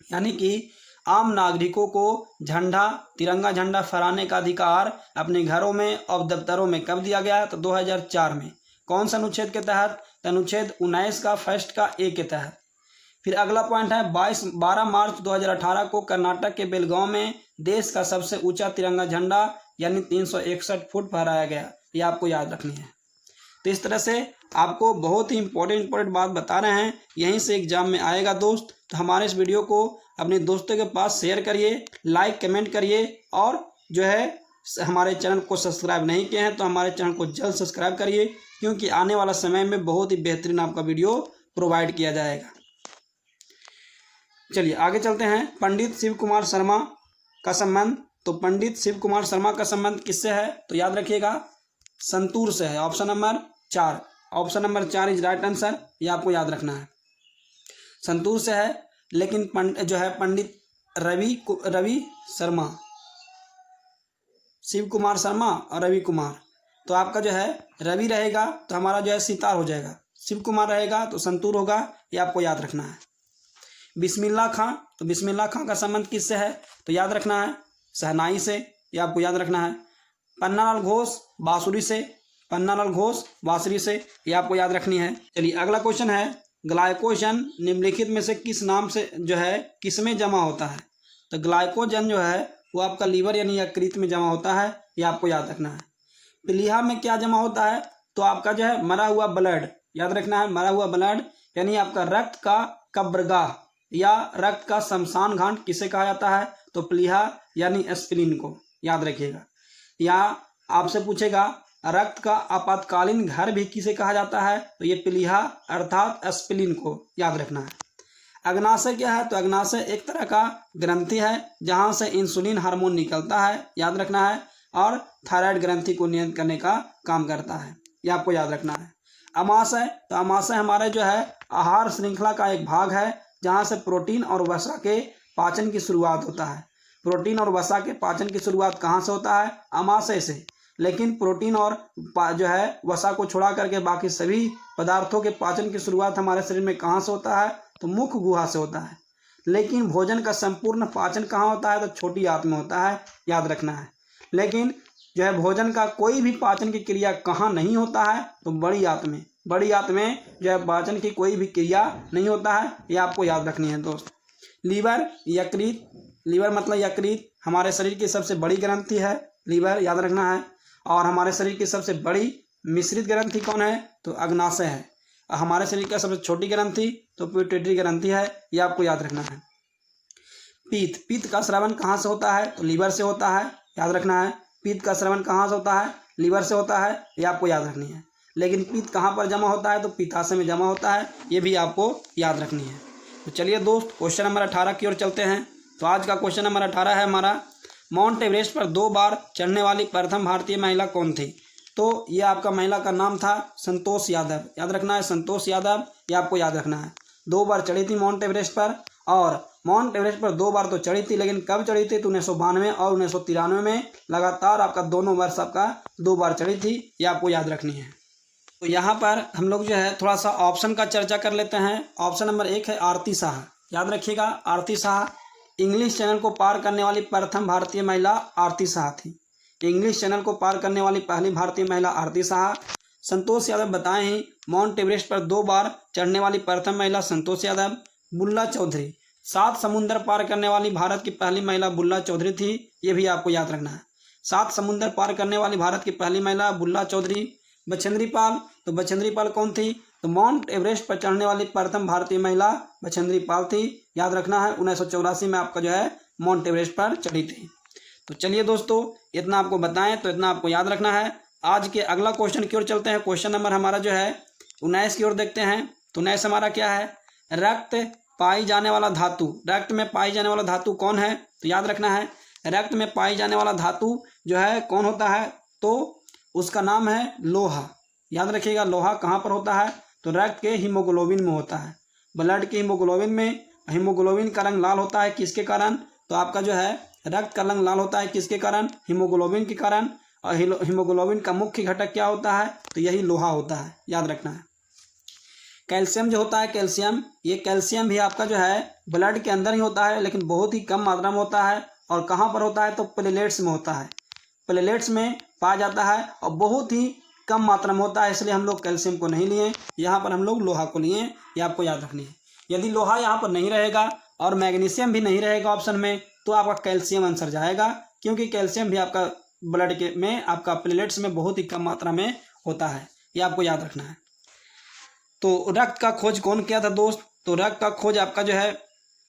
यानी कि आम नागरिकों को झंडा, तिरंगा झंडा फहराने का अधिकार अपने घरों में और दफ्तरों में कब दिया गया? तो 2004 में। कौन सा अनुच्छेद के तहत? तो अनुच्छेद 19 का फर्स्ट का ए के तहत। फिर अगला पॉइंट है 12 मार्च 2018 को कर्नाटक के बेलगांव में देश का सबसे ऊंचा तिरंगा झंडा यानी 361 फुट फहराया गया। ये आपको याद रखनी है। तो इस तरह से आपको बहुत ही इंपॉर्टेंट बात बता रहे हैं, यहीं से एग्जाम में आएगा दोस्त। तो हमारे इस वीडियो को अपने दोस्तों के पास शेयर करिए, लाइक कमेंट करिए, और जो है हमारे चैनल को सब्सक्राइब नहीं किए हैं तो हमारे चैनल को जल्द सब्सक्राइब करिए, क्योंकि आने वाला समय में बहुत ही बेहतरीन आपका वीडियो प्रोवाइड किया जाएगा। चलिए आगे चलते हैं। पंडित शिव कुमार शर्मा का संबंध। तो पंडित शिव कुमार शर्मा का संबंध किससे है? तो याद रखिएगा संतूर से है। Option number 4, option number 4 is right answer. ये आपको याद रखना है, संतूर से है। लेकिन जो है पंडित रवि शर्मा, शिव कुमार शर्मा और रवि कुमार, तो आपका जो है रवि रहेगा तो हमारा जो है सितार हो जाएगा, शिव कुमार रहेगा तो संतूर होगा। ये आपको याद रखना है। बिस्मिल्लाह खां, तो बिस्मिल्लाह खां का संबंध किससे है? तो याद रखना है शहनाई से। ये आपको याद रखना है। पन्नालाल घोष बांसुरी से, पन्नालाल घोष बांसुरी से, ये आपको याद रखनी है। चलिए अगला क्वेश्चन है ग्लाइकोजन निम्नलिखित में से किस नाम से जो है किस में जमा होता है? तो ग्लाइकोजन जो है वो आपका लीवर यानी यकृत में जमा होता है। ये आपको याद रखना है। प्लीहा में क्या जमा होता है? तो आपका जो है मरा हुआ ब्लड, याद रखना है मरा हुआ ब्लड, यानी आपका रक्त का कब्रगाह या रक्त का शमशान घाट किसे कहा जाता है? तो प्लीहा यानी एस्पिरिन को, याद रखिएगा। या आपसे पूछेगा रक्त का आपातकालीन घर भी किसे कहा जाता है? तो ये प्लीहा अर्थात एस्पिरिन को, याद रखना है। अग्नाशय क्या है? तो अग्नाशय एक तरह का ग्रंथि है जहां से इंसुलिन हार्मोन निकलता है, याद रखना है, और थायराइड ग्रंथि को नियंत्रित करने का काम करता है। ये आपको याद रखना है। अमाशय, तो अमाशय हमारे जो है आहार श्रृंखला का एक भाग है जहां से प्रोटीन और वसा के पाचन की शुरुआत होता है। प्रोटीन और वसा के पाचन की शुरुआत कहाँ से होता है? अमाशय से। लेकिन प्रोटीन और जो है वसा को छोड़ा करके बाकी सभी पदार्थों के पाचन की शुरुआत हमारे शरीर में कहाँ से होता है? तो मुख गुहा से होता है। लेकिन भोजन का संपूर्ण पाचन कहाँ होता है? तो छोटी आंत में होता है, याद रखना है। लेकिन जो है भोजन का कोई भी पाचन की क्रिया कहाँ नहीं होता है? तो बड़ी आंत में। बड़ी आंत में जो है पाचन की कोई भी क्रिया नहीं होता है। ये आपको याद रखनी है दोस्त। लीवर यकृत, लीवर मतलब यकृत हमारे शरीर की सबसे बड़ी ग्रंथि है, लीवर, याद रखना है। और हमारे शरीर की सबसे बड़ी मिश्रित ग्रंथि कौन है? तो अग्नाशय है। हमारे शरीर का सबसे छोटी ग्रंथि तो पिट्यूटरी ग्रंथि है। ये आपको याद रखना है। पित्त, पित्त का स्रावन कहाँ से होता है? तो लीवर से होता है, याद रखना है। पित्त का स्रावन कहाँ से होता है? लीवर से होता है। ये आपको याद रखनी है। लेकिन पित्त कहाँ पर जमा होता है? तो पित्ताशय में जमा होता है। ये भी आपको याद रखनी है। तो चलिए दोस्त क्वेश्चन नंबर 18 की ओर चलते हैं। तो आज का क्वेश्चन नंबर 18 है हमारा, माउंट एवरेस्ट पर 2 बार चढ़ने वाली प्रथम भारतीय महिला कौन थी? तो ये आपका महिला का नाम था संतोष यादव, याद रखना है, संतोष यादव। ये आपको याद रखना है। 2 बार चढ़ी थी माउंट एवरेस्ट पर, और माउंट एवरेस्ट पर 2 बार तो चढ़ी थी, लेकिन कब चढ़ी थी? तो 1992 और 1993 में लगातार आपका दोनों वर्ष आपका 2 बार चढ़ी थी। ये आपको याद रखनी है। तो यहाँ पर हम लोग जो है थोड़ा सा ऑप्शन का चर्चा कर लेते हैं। ऑप्शन नंबर 1 है आरती शाह, याद रखिएगा आरती शाह। इंग्लिश चैनल को पार करने वाली प्रथम भारतीय महिला आरती शाह थी। इंग्लिश चैनल को पार करने वाली पहली भारतीय महिला आरती शाह। संतोष यादव बताए हैं माउंट एवरेस्ट पर 2 बार चढ़ने वाली प्रथम महिला संतोष यादव। बुल्ला चौधरी, 7 समुंदर पार करने वाली भारत की पहली महिला बुल्ला चौधरी थी। ये भी आपको याद रखना है। 7 समुंदर पार करने वाली भारत की पहली महिला बुल्ला चौधरी। बछेंद्री पाल, तो बछेंद्री पाल कौन थी? तो माउंट एवरेस्ट पर चढ़ने वाली प्रथम भारतीय महिला बछेंद्री पाल थी। याद रखना है 1984 में आपका जो है माउंट एवरेस्ट पर चढ़ी थी। तो चलिए दोस्तों इतना आपको बताएं तो इतना आपको याद रखना है। आज के अगला क्वेश्चन की ओर चलते हैं। क्वेश्चन नंबर हमारा जो है 19 की ओर देखते हैं। तो 19 हमारा क्या है? रक्त पाई जाने वाला धातु, रक्त में पाई जाने वाला धातु कौन है? तो याद रखना है रक्त में पाई जाने वाला धातु जो है कौन होता है? तो उसका नाम है लोहा। याद रखिएगा लोहा कहाँ पर होता है? तो रक्त के हीमोग्लोबिन में होता है। ब्लड के हीमोग्लोबिन में हीमोग्लोबिन का रंग लाल होता है किसके कारण? तो आपका जो है रक्त का रंग लाल होता है किसके कारण? हीमोग्लोबिन के कारण। और हीमोग्लोबिन का मुख्य घटक क्या होता है, तो यही लोहा होता है, याद रखना है। कैल्शियम जो होता है, कैल्शियम, ये कैल्शियम भी आपका जो है ब्लड के अंदर ही होता है, लेकिन बहुत ही कम मात्रा में होता है। और कहाँ पर होता है, तो प्लेलेट्स में होता है, प्लेलेट्स में पाया जाता है और बहुत ही कम मात्रा में होता है, इसलिए हम लोग कैल्शियम को नहीं लिए, यहाँ पर हम लोग लोहा को लिए, ये आपको याद रखनी है। यदि लोहा यहाँ पर नहीं रहेगा और मैग्नीशियम भी नहीं रहेगा ऑप्शन में, तो आपका कैल्शियम आंसर जाएगा, क्योंकि कैल्शियम भी आपका ब्लड के में आपका प्लेलेट्स में बहुत ही कम मात्रा में होता है, ये आपको याद रखना है। तो रक्त का खोज कौन किया था दोस्त, तो रक्त का खोज आपका जो है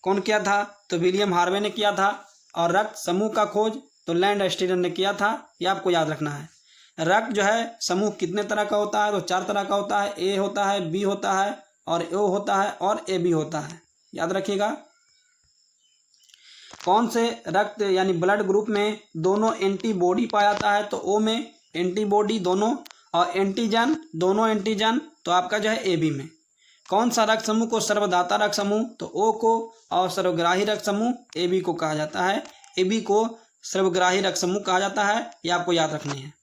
कौन किया था, तो विलियम हार्वे ने किया था। और रक्त समूह का खोज तो लैंडस्टीनर ने किया था, ये आपको याद रखना है। रक्त जो है समूह कितने तरह का होता है, तो 4 तरह का होता है, ए होता है, बी होता है और ओ होता है और ए बी होता है, याद रखिएगा। कौन से रक्त यानी ब्लड ग्रुप में दोनों एंटीबॉडी पाया जाता है, तो ओ में एंटीबॉडी दोनों और एंटीजन दोनों एंटीजन, तो आपका जो है ए बी में। कौन सा रक्त समूह को सर्वदाता रक्त समूह, तो ओ को, और सर्वग्राही रक्त समूह ए बी को कहा जाता है, ए बी को सर्वग्राही रक्त समूह कहा जाता है, ये आपको याद रखनी है।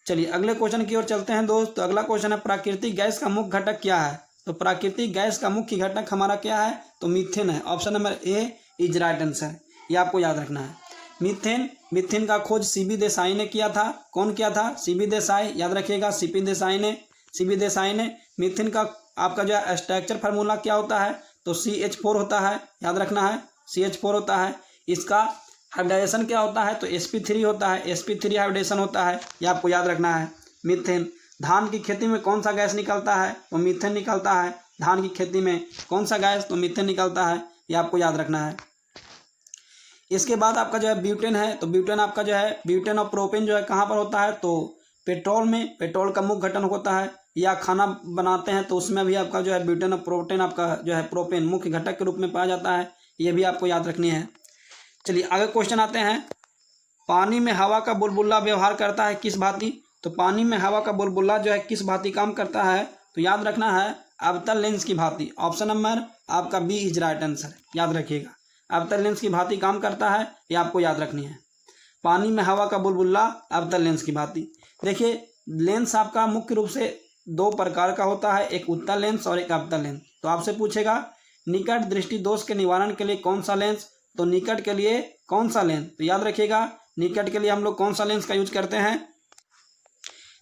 चलिए अगले क्वेश्चन की ओर चलते हैं दोस्त। तो अगला क्वेश्चन है प्राकृतिक गैस का मुख्य घटक क्या है, तो प्राकृतिक गैस का मुख्य घटक हमारा क्या है, तो मीथेन है। Option number A is right answer, ये आपको याद रखना है। मीथेन, मीथेन का खोज सीबी देसाई ने किया था। कौन किया था, सीबी देसाई, याद रखिएगा, सीबी देसाई ने। मीथेन का आपका जो है स्ट्रक्चर फार्मूला क्या होता है, तो CH4 होता है, याद रखना है, CH4 होता है। इसका हाइब्रिडाइजेशन क्या होता है, तो sp3 होता है, sp3 हाइब्रिडेशन होता है, ये आपको याद रखना है। मीथेन, धान की खेती में कौन सा गैस निकलता है, तो मीथेन निकलता है। धान की खेती में कौन सा गैस, तो मीथेन निकलता है, ये आपको याद रखना है। इसके बाद आपका जो है ब्यूटेन है, तो ब्यूटेन आपका जो है ब्यूटेन और प्रोपेन जो है कहाँ पर होता है, तो पेट्रोल में, पेट्रोल का मुख्य घटक होता है, या खाना बनाते हैं तो उसमें भी आपका जो है ब्यूटेन और प्रोटेन आपका जो है प्रोपेन मुख्य घटक के रूप में पाया जाता है, ये भी आपको याद रखनी है। चलिए आगे क्वेश्चन आते हैं। पानी में हवा का बुलबुला व्यवहार करता है किस भांति, तो पानी में हवा का बुलबुला जो है किस भांति काम करता है, तो याद रखना है अवतल लेंस की भांति। ऑप्शन नंबर आपका बी इज राइट आंसर, याद रखिएगा, अवतल लेंस की भांति काम करता है, ये आपको याद रखनी है। पानी में हवा का बुलबुला अवतल लेंस की भांति। देखिए लेंस आपका मुख्य रूप से 2 प्रकार का होता है, एक उत्तल लेंस और एक अवतल लेंस। तो आपसे पूछेगा निकट दृष्टि दोष के निवारण के लिए कौन सा लेंस, तो निकट के लिए कौन सा लेंस, तो याद रखिएगा निकट के लिए हम लोग कौन सा लेंस का यूज करते हैं,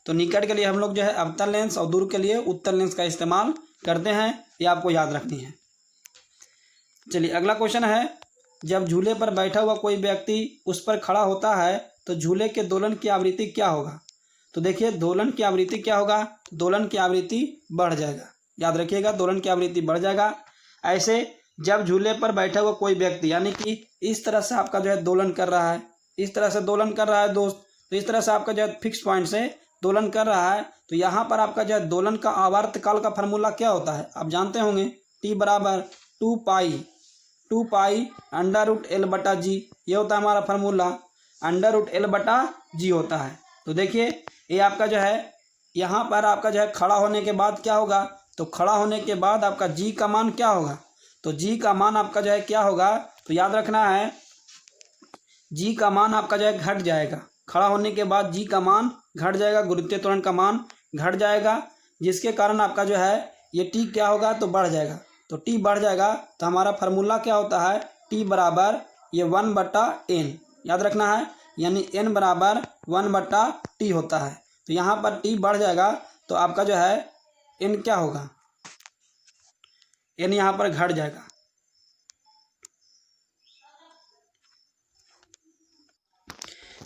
तो निकट के लिए हम लोग जो है अवतल लेंस और दूर के लिए उत्तल लेंस का इस्तेमाल करते हैं, ये आपको याद रखनी है। चलिए अगला क्वेश्चन है, जब झूले पर बैठा हुआ कोई व्यक्ति उस पर खड़ा होता है तो झूले के दोलन की आवृत्ति क्या होगा, तो देखिए दोलन की आवृत्ति क्या होगा, दोलन की आवृत्ति बढ़ जाएगा, याद रखिएगा दोलन की आवृत्ति बढ़ जाएगा। ऐसे जब झूले पर बैठा हुआ कोई व्यक्ति यानी कि इस तरह से आपका जो है दोलन कर रहा है, इस तरह से दोलन कर रहा है दोस्त, तो इस तरह से आपका जो है फिक्स पॉइंट से दोलन कर रहा है, तो यहाँ पर आपका जो है दोलन का आवर्तकाल का फार्मूला क्या होता है, आप जानते होंगे, T बराबर 2 पाई √L/G, ये होता है हमारा फार्मूला, √L/G होता है। तो देखिए ये आपका जो है यहाँ पर आपका जो है खड़ा होने के बाद क्या होगा, तो खड़ा होने के बाद आपका G का मान क्या होगा, तो G का मान आपका जो है क्या होगा, तो याद रखना है G का मान आपका जो है घट जाएगा, खड़ा होने के बाद G का मान घट जाएगा, गुरुत्वीय त्वरण का मान घट जाएगा, जिसके कारण आपका जो है ये T क्या होगा, तो बढ़ जाएगा। तो T बढ़ जाएगा तो हमारा फार्मूला क्या होता है, T बराबर ये 1/n, याद रखना है, यानी n बराबर 1/t होता है। तो यहाँ पर T बढ़ जाएगा तो आपका जो है n क्या होगा, n यहाँ पर घट जाएगा।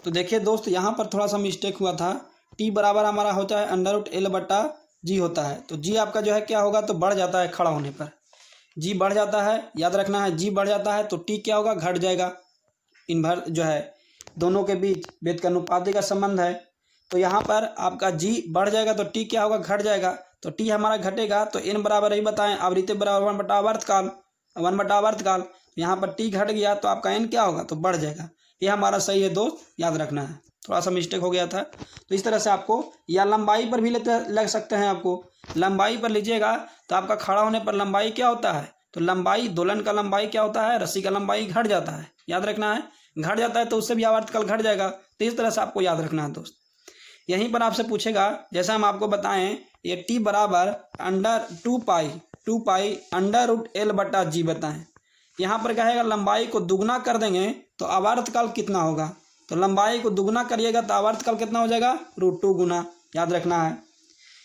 तो देखिए दोस्त यहाँ पर थोड़ा सा मिस्टेक हुआ था, T बराबर हमारा होता है √L/G होता है, तो G आपका जो है क्या होगा, तो बढ़ जाता है खड़ा होने पर, G बढ़ जाता है, याद रखना है G बढ़ जाता है तो T क्या होगा, घट जाएगा। इन्वर्स जो है दोनों के बीच व्युत्क्रमानुपाती का संबंध है, तो यहाँ पर आपका G बढ़ जाएगा तो T क्या होगा, घट जाएगा। तो T हमारा घटेगा तो n बराबर ही बताएं, आवृत्ति बराबर 1/आवर्तकाल, यहाँ पर T घट गया तो आपका n क्या होगा, तो बढ़ जाएगा। ये हमारा सही है दोस्त, याद रखना है, थोड़ा सा मिस्टेक हो गया था। तो इस तरह से आपको, या लंबाई पर भी लग सकते हैं, आपको लंबाई पर लीजिएगा तो आपका खड़ा होने पर लंबाई क्या होता है, तो लंबाई दोलन का लंबाई क्या होता है, रस्सी का लंबाई घट जाता है, याद रखना है, घट जाता है तो उससे भी आवर्तकाल घट जाएगा। तो इस तरह से आपको याद रखना है दोस्त। यहीं पर आपसे पूछेगा, जैसा हम आपको बताएं, ये टी बराबर under 2 pi under root L बटा जी बताएं। यहाँ पर कहेगा लंबाई को दुगना कर देंगे तो आवर्तकाल कितना होगा। तो लंबाई को दुगना करिएगा तो आवर्तकाल कितना हो जाएगा, √2 गुना, याद रखना है।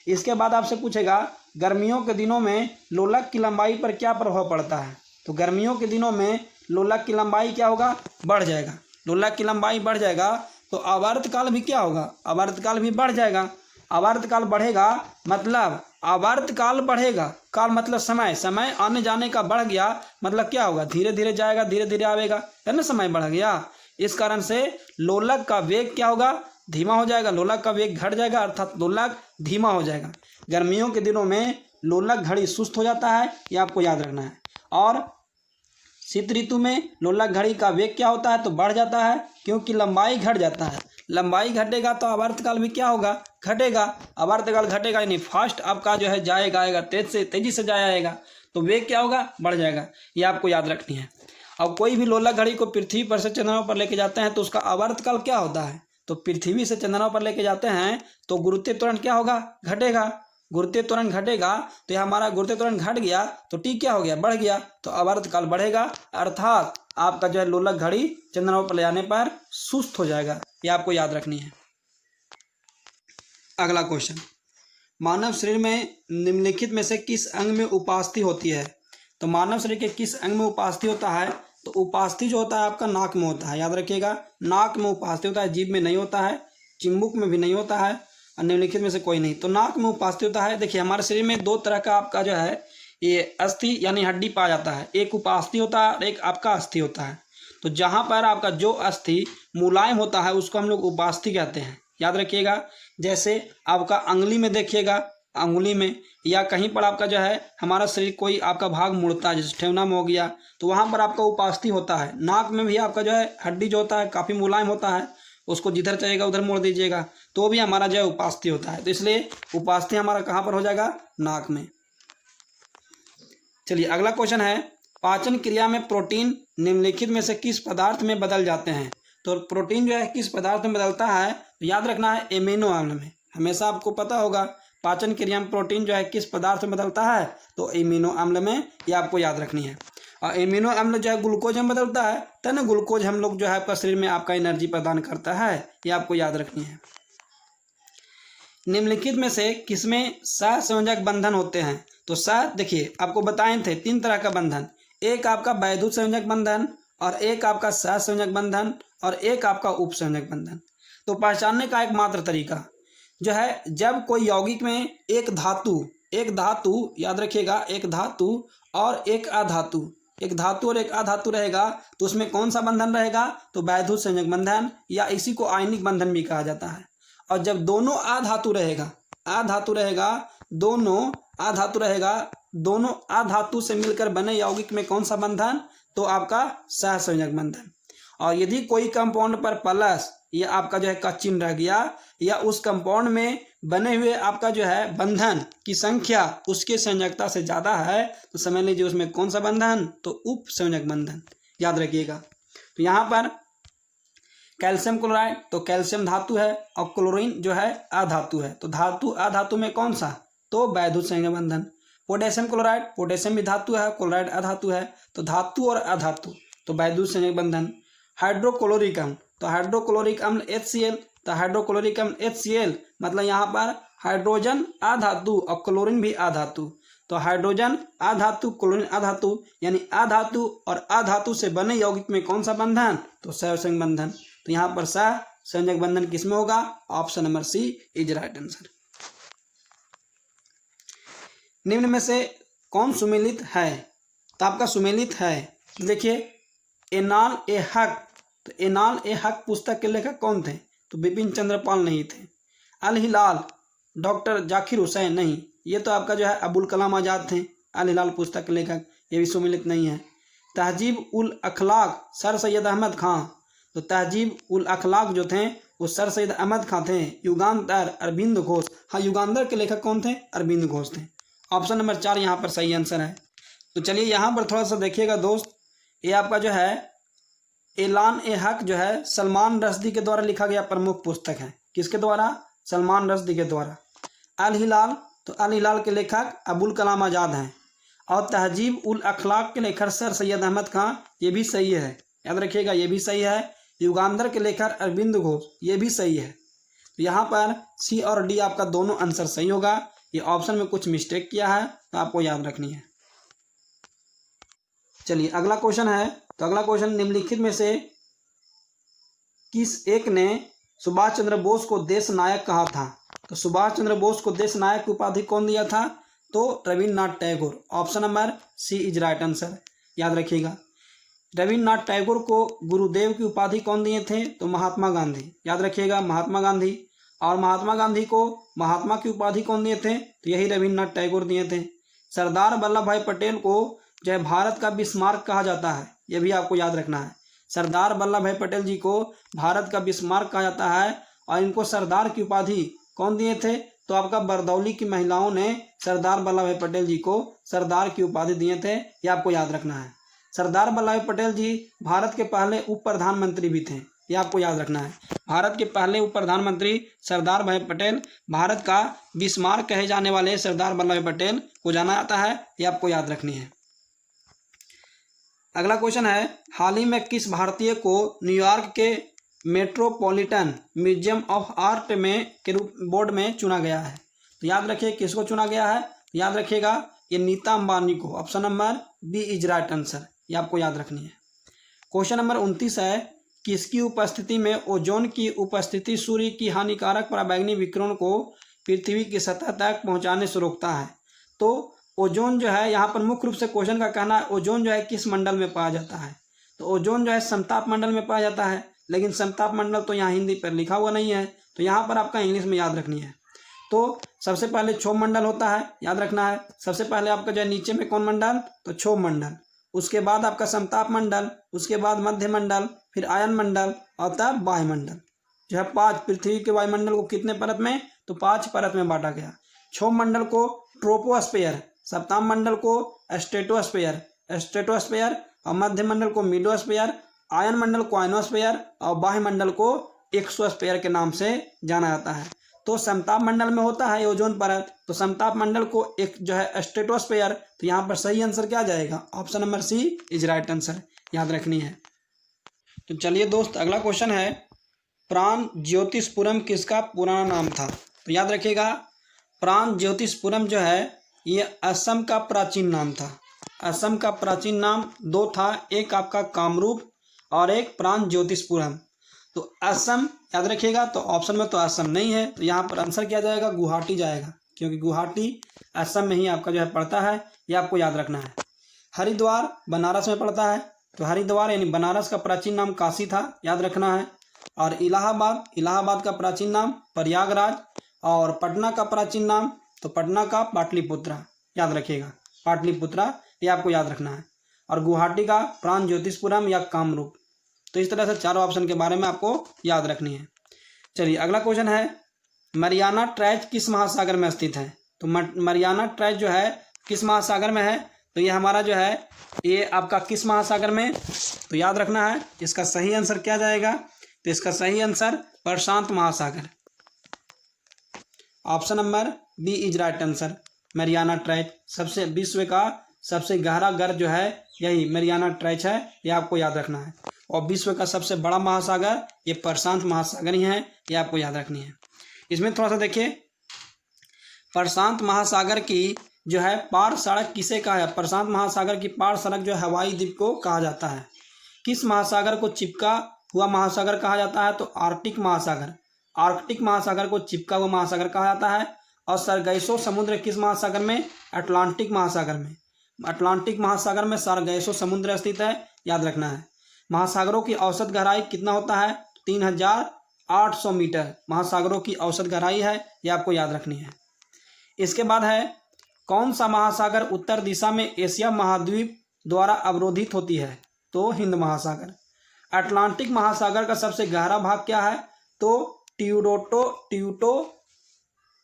इसके बाद आपसे पूछेगा गर्मियों के दिनों में लोलक की लंबाई पर क्या प्रभाव पड़ता है। तो गर्मियों के दिनों में लोलक की लंबाई क्या होगा, बढ़ जाएगा। लोलक की लंबाई बढ़ जाएगा तो आवर्तकाल भी क्या होगा, आवर्तकाल भी बढ़ जाएगा। आवर्तकाल बढ़ेगा मतलब आवर्तकाल बढ़ेगा, काल मतलब समय, समय आने जाने का बढ़ गया मतलब क्या होगा, धीरे धीरे जाएगा, धीरे धीरे आवेगा, है ना, समय बढ़ गया। इस कारण से लोलक का वेग क्या होगा, धीमा हो जाएगा। लोलक का वेग घट जाएगा अर्थात लोलक धीमा हो जाएगा। गर्मियों के दिनों में लोलक घड़ी सुस्त हो जाता है, ये आपको याद रखना है। और शीत ऋतु में लोलक घड़ी का वेग क्या होता है, तो बढ़ जाता है, क्योंकि लंबाई घट जाता है। लंबाई घटेगा तो आवर्तकाल भी क्या होगा, घटेगा। आवर्तकाल घटेगा यानी फास्ट आपका जो है जाएगा, आएगा, तेजी से जाएगा, तो वेग क्या होगा, बढ़ जाएगा। ये आपको याद रखनी है। अब कोई भी लोलक घड़ी को पृथ्वी पर से चंद्रमा पर लेके जाते हैं तो उसका आवर्तकाल क्या होता है। तो पृथ्वी से चंद्रमा पर लेके जाते हैं तो गुरुत्वीय त्वरण क्या होगा, घटेगा। गुरुत्वीय त्वरण घटेगा तो यह हमारा गुरुत्वीय त्वरण घट गया तो टी क्या हो गया, बढ़ गया, तो आवर्तकाल बढ़ेगा अर्थात आपका जो है लोलक घड़ी चंद्रमा पर ले जाने पर सुस्त हो जाएगा। ये आपको याद रखनी है। अगला क्वेश्चन, मानव शरीर में निम्नलिखित में से किस अंग में उपास्थि होती है। तो मानव शरीर के किस अंग में उपास्थि होता है। तो उपास्थि जो होता है आपका नाक में होता है, याद रखिएगा, नाक में उपास्थि होता है, जीभ में नहीं होता है, चिम्बुक में भी नहीं होता है, और निम्नलिखित में से कोई नहीं। तो नाक में उपास्थि होता है। देखिए हमारे शरीर में दो तरह का आपका जो है ये अस्थि यानी हड्डी पाया जाता है, एक उपास्थि होता है और एक आपका अस्थि होता है। तो जहाँ पर आपका जो अस्थि मुलायम होता है उसको हम लोग उपास्थि कहते हैं, याद रखिएगा। जैसे आपका अंगुली में देखिएगा, अंगुली में या कहीं पर आपका जो है हमारा शरीर कोई आपका भाग मुड़ता है, जैसे ठेवना में हो गया, तो वहाँ पर आपका उपास्थि होता है। नाक में भी आपका जो है हड्डी जो होता है काफ़ी मुलायम होता है, उसको जिधर चाहिएगा उधर मोड़ दीजिएगा तो भी हमारा जो है उपास्थि होता है। तो इसलिए उपास्थि हमारा कहाँ पर हो जाएगा, नाक में। चलिए अगला क्वेश्चन है, पाचन क्रिया में प्रोटीन निम्नलिखित में से किस पदार्थ में बदल जाते हैं। तो प्रोटीन जो है किस पदार्थ में बदलता है, तो याद रखना है एमिनो अम्ल में। हमेशा आपको पता होगा पाचन क्रिया में प्रोटीन जो है किस पदार्थ में बदलता है, तो एमिनो अम्ल में, ये आपको याद रखनी है। और एमिनो अम्ल जो है ग्लूकोज में बदलता है, तो ना ग्लूकोज हम लोग जो है आपका शरीर में आपका एनर्जी प्रदान करता है, ये आपको याद रखनी है। निम्नलिखित में से किसमें सहसंयोजक बंधन होते हैं। तो देखिए आपको बताए थे 3 तरह का बंधन, एक आपका वैद्युत संयोजक बंधन और एक आपका सहसंयोजक बंधन और एक आपका उपसंयोजक बंधन। तो पहचानने का एकमात्र तरीका जो है, जब कोई यौगिक में एक धातु याद रखिएगा, एक धातु और एक अधातु रहेगा तो उसमें कौन सा बंधन रहेगा, तो वैद्युत संयोजक बंधन, या इसी को आयनिक बंधन भी कहा जाता है। और जब दोनों अधातु रहेगा, दोनों अधातु से मिलकर बने यौगिक में कौन सा बंधन, तो आपका सहसंयोजक बंधन। और यदि कोई कंपाउंड पर प्लस या आपका जो है का चिन्ह रह गया, या उस कंपाउंड में बने हुए आपका जो है बंधन की संख्या उसके संयोजकता से ज़्यादा है, तो समझ लीजिए उसमें कौन सा बंधन, तो उपसंयोजक बंधन, याद रखिएगा। तो यहाँ पर कैल्शियम क्लोराइड, तो कैल्शियम धातु है और क्लोरीन जो है अधातु है, तो धातु अधातु में कौन सा, तो वैद्युत संयोजक बंधन। पोटेशियम क्लोराइड, पोटेशियम भी धातु है, क्लोराइड अधातु है, तो धातु और अधातु, तो वैद्युत संयोजक बंधन। हाइड्रोक्लोरिक अम्ल, तो हाइड्रोक्लोरिक अम्ल HCl, तो हाइड्रोक्लोरिक अम्ल HCl मतलब यहाँ पर हाइड्रोजन अधातु और क्लोरीन भी अधातु, तो हाइड्रोजन अधातु क्लोरीन अधातु यानी अधातु और अधातु से बने यौगिक में कौन सा बंधन, तो सहसंयोजक बंधन। तो यहाँ पर सहसंयोजक बंधन किसमें होगा, option number C is right answer. निम्न में से कौन सुमेलित है, तो आपका सुमेलित है, देखिए एनाल ए हक, तो एनाल ए हक पुस्तक के लेखक कौन थे, तो बिपिन चंद्र पाल नहीं थे। अल हिलाल डॉक्टर जाकिर हुसैन नहीं, ये तो आपका जो है अबुल कलाम आज़ाद थे अल हिलाल पुस्तक के लेखक, ये भी सुमेलित नहीं है। तहजीब उल अखलाक सर सैयद अहमद खां, तो तहजीब उल अखलाक जो थे वो सर सैयद अहमद खां थे। युगांतर अरविंद घोष, हाँ युगांतर के लेखक कौन थे, अरविंद घोष थे। ऑप्शन नंबर 4 यहाँ पर सही आंसर है। तो चलिए यहाँ पर थोड़ा सा देखिएगा दोस्त, ये आपका जो है एलान ए हक जो है सलमान रश्दी के द्वारा लिखा गया प्रमुख पुस्तक है। किसके द्वारा? सलमान रश्दी के द्वारा। अल हिलाल, तो अल हिलाल के लेखक अबुल कलाम आज़ाद हैं। और तहजीब उल अखलाक के लेखक सर सैयद अहमद खां, ये भी सही है, याद रखिएगा, ये भी सही है। युगांधर के लेखक अरविंद घोष, ये भी सही है। तो यहाँ पर सी और डी आपका दोनों आंसर सही होगा। ये ऑप्शन में कुछ मिस्टेक किया है तो आपको याद रखनी है। चलिए अगला क्वेश्चन है। तो अगला क्वेश्चन, निम्नलिखित में से किस एक ने सुभाष चंद्र बोस को देश नायक कहा था? तो सुभाष चंद्र बोस को देश नायक की उपाधि कौन दिया था? तो Rabindranath Tagore. Option number C is right answer, याद रखिएगा। रविन्द्रनाथ टैगोर को गुरुदेव की उपाधि कौन दिए थे? तो महात्मा गांधी, याद रखिएगा, महात्मा गांधी। और महात्मा गांधी को महात्मा की उपाधि कौन दिए थे? तो यही रविन्द्रनाथ टैगोर दिए थे। सरदार वल्लभ भाई पटेल को जो है भारत का बिस्मार्क कहा जाता है, ये भी आपको याद रखना है। सरदार वल्लभ भाई पटेल जी को भारत का बिस्मार्क कहा जाता है। और इनको सरदार की उपाधि कौन दिए थे? तो आपका बरदौली की महिलाओं ने सरदार वल्लभ भाई पटेल जी को सरदार की उपाधि दिए थे, ये आपको याद रखना है। सरदार वल्लभ भाई पटेल जी भारत के पहले उप प्रधानमंत्री भी थे, ये आपको याद रखना है। भारत के पहले उप प्रधानमंत्री सरदार वल्लभ भाई पटेल, भारत का बिस्मार्क कहे जाने वाले सरदार वल्लभ भाई पटेल को जाना जाता है, ये आपको याद रखनी है। अगला क्वेश्चन है, हाल ही में किस भारतीय को न्यूयॉर्क के मेट्रोपॉलिटन म्यूजियम ऑफ आर्ट में के रूप बोर्ड में चुना गया है? तो याद रखिए किसको चुना गया है? याद रखिएगा, ये नीता अंबानी को। Option number B is right answer, ये आपको याद रखनी है। क्वेश्चन नंबर 29 है, किसकी उपस्थिति में ओजोन की उपस्थिति सूर्य की हानिकारक पराबैंगनी विकिरण को पृथ्वी की सतह तक पहुंचाने से रोकता है? तो ओजोन जो है, यहाँ पर मुख्य रूप से क्वेश्चन का कहना है ओजोन जो है किस मंडल में पाया जाता है? तो ओजोन जो है समताप मंडल में पाया जाता है, लेकिन समताप मंडल तो यहाँ हिंदी पर लिखा हुआ नहीं है, तो यहाँ पर आपका इंग्लिश में याद रखनी है। तो सबसे पहले क्षोभ मंडल होता है, याद रखना है। सबसे पहले आपका जो है नीचे में कौन मंडल? तो क्षोभ मंडल। उसके बाद आपका समताप मंडल, उसके बाद मध्य मंडल, फिर आयन मंडल और तब वायुमंडल। जो है 5 पृथ्वी के वायुमंडल को कितने परत में? तो 5 परत में बांटा गया। क्षोभ मंडल को ट्रोपोस्फीयर, सप्ताम मंडल को स्ट्रेटोस्फीयर और मध्य मंडल को मिडोस्फीयर, आयन मंडल को आयनोस्फीयर और बाह्य मंडल को एक्सोस्फीयर के नाम से जाना जाता है। तो समताप मंडल में होता है ओजोन परत, तो समताप मंडल को एक जो है स्ट्रेटोस्फीयर। तो यहाँ पर सही आंसर क्या जाएगा? Option number C is right answer, याद रखनी है। तो चलिए दोस्त अगला क्वेश्चन है, प्राण ज्योतिषपुरम किसका पुराना नाम था? तो याद रखिएगा, प्राण ज्योतिषपुरम जो है ये असम का प्राचीन नाम था। असम का प्राचीन नाम 2 था, एक आपका कामरूप और एक प्राण ज्योतिषपुरम। तो असम याद रखिएगा, तो ऑप्शन में तो असम नहीं है, तो यहाँ पर आंसर क्या जाएगा? गुवाहाटी जाएगा, क्योंकि गुवाहाटी असम में ही आपका जो है पड़ता है, ये आपको याद रखना है। हरिद्वार बनारस में पड़ता है, तो हरिद्वार यानी बनारस का प्राचीन नाम काशी था, याद रखना है। और इलाहाबाद का प्राचीन नाम प्रयागराज, और पटना का प्राचीन नाम तो पटना का पाटलिपुत्रा, याद रखिएगा, पाटलिपुत्रा, ये आपको याद रखना है। और गुवाहाटी का प्राण ज्योतिषपुरम या कामरूप। तो इस तरह से चारों ऑप्शन के बारे में आपको याद रखनी है। चलिए अगला क्वेश्चन है, मरियाना ट्रायज किस महासागर में स्थित है? तो मरियाना ट्रायज जो है किस महासागर में है? तो ये हमारा जो है ये आपका किस महासागर में? तो याद रखना है, इसका सही आंसर क्या जाएगा? तो इसका सही आंसर प्रशांत महासागर, option number B is right answer. Mariana trench सबसे विश्व का सबसे गहरा गर्त जो है यही मरियाना ट्रायज है, ये आपको याद रखना है। और विश्व का सबसे बड़ा महासागर ये प्रशांत महासागर ही है, ये आपको याद रखनी है। इसमें थोड़ा सा देखिए, प्रशांत महासागर की जो है पार सड़क किसे कहा है? प्रशांत महासागर की पार सड़क जो हवाई द्वीप को कहा जाता है। किस महासागर को चिपका हुआ महासागर कहा जाता है? तो आर्कटिक महासागर। आर्कटिक महासागर को चिपका हुआ महासागर कहा जाता है। और सरगैसो समुद्र किस महासागर में? अटलांटिक महासागर में। अटलांटिक महासागर में सरगैसो समुद्र स्थित है, याद रखना है। महासागरों की औसत गहराई कितना होता है? 3800 मीटर महासागरों की औसत गहराई है, ये आपको याद रखनी है। इसके बाद है, कौन सा महासागर उत्तर दिशा में एशिया महाद्वीप द्वारा अवरोधित होती है? तो हिंद महासागर। अटलांटिक महासागर का सबसे गहरा भाग क्या है? तो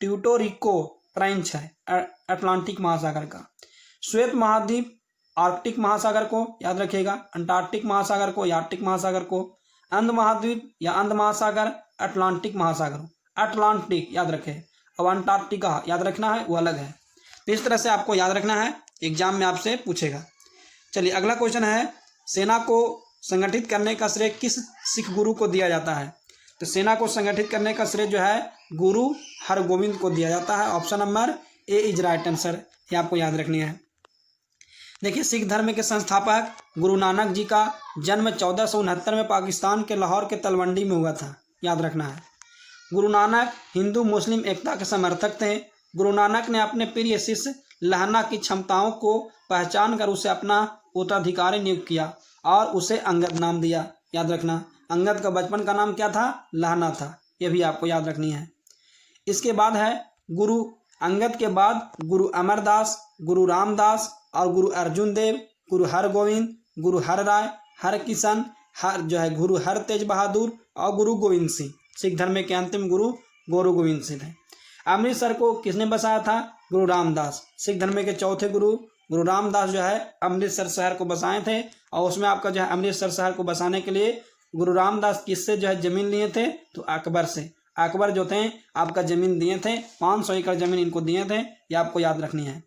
ट्यूटोरिको ट्रेंच है अटलांटिक महासागर का। श्वेत महाद्वीप आर्कटिक महासागर को याद रखिएगा, अंटार्कटिक महासागर को या आर्कटिक महासागर को, अंध महाद्वीप या अंध महासागर, अटलांटिक महासागर, अटलांटिक याद रखें, अब अंटार्कटिका याद रखना है, वो अलग है। तो इस तरह से आपको याद रखना है, एग्जाम में आपसे पूछेगा। चलिए अगला क्वेश्चन है, सेना को संगठित करने का श्रेय किस सिख गुरु को दिया जाता है? तो सेना को संगठित करने का श्रेय जो है गुरु हरगोविंद को दिया जाता है। Option number A is right answer, ये आपको याद रखनी है। देखिए, सिख धर्म के संस्थापक गुरु नानक जी का जन्म 1469 में पाकिस्तान के लाहौर के तलवंडी में हुआ था, याद रखना है। गुरु नानक हिंदू मुस्लिम एकता के समर्थक थे। गुरु नानक ने अपने प्रिय शिष्य लहना की क्षमताओं को पहचान कर उसे अपना उत्तराधिकारी नियुक्त किया और उसे अंगद नाम दिया, याद रखना। अंगद का बचपन का नाम क्या था? लहना था, ये भी आपको याद रखनी है। इसके बाद है गुरु अंगद के बाद गुरु अमरदास, गुरु रामदास और गुरु अर्जुन देव, गुरु हरगोविंद, गुरु हरराय, हरकिशन, गुरु हर तेज बहादुर और गुरु गोविंद सिंह। सिख धर्म के अंतिम गुरु गुरु गोविंद सिंह थे। अमृतसर को किसने बसाया था? गुरु रामदास। सिख धर्म के चौथे गुरु रामदास अमृतसर शहर को बसाए थे, और उसमें आपका अमृतसर शहर को बसाने के लिए गुरु रामदास किससे जमीन लिए थे? तो अकबर से। अकबर जो थे आपका जमीन दिए थे, 500 एकड़ जमीन इनको दिए थे, ये आपको याद रखनी है।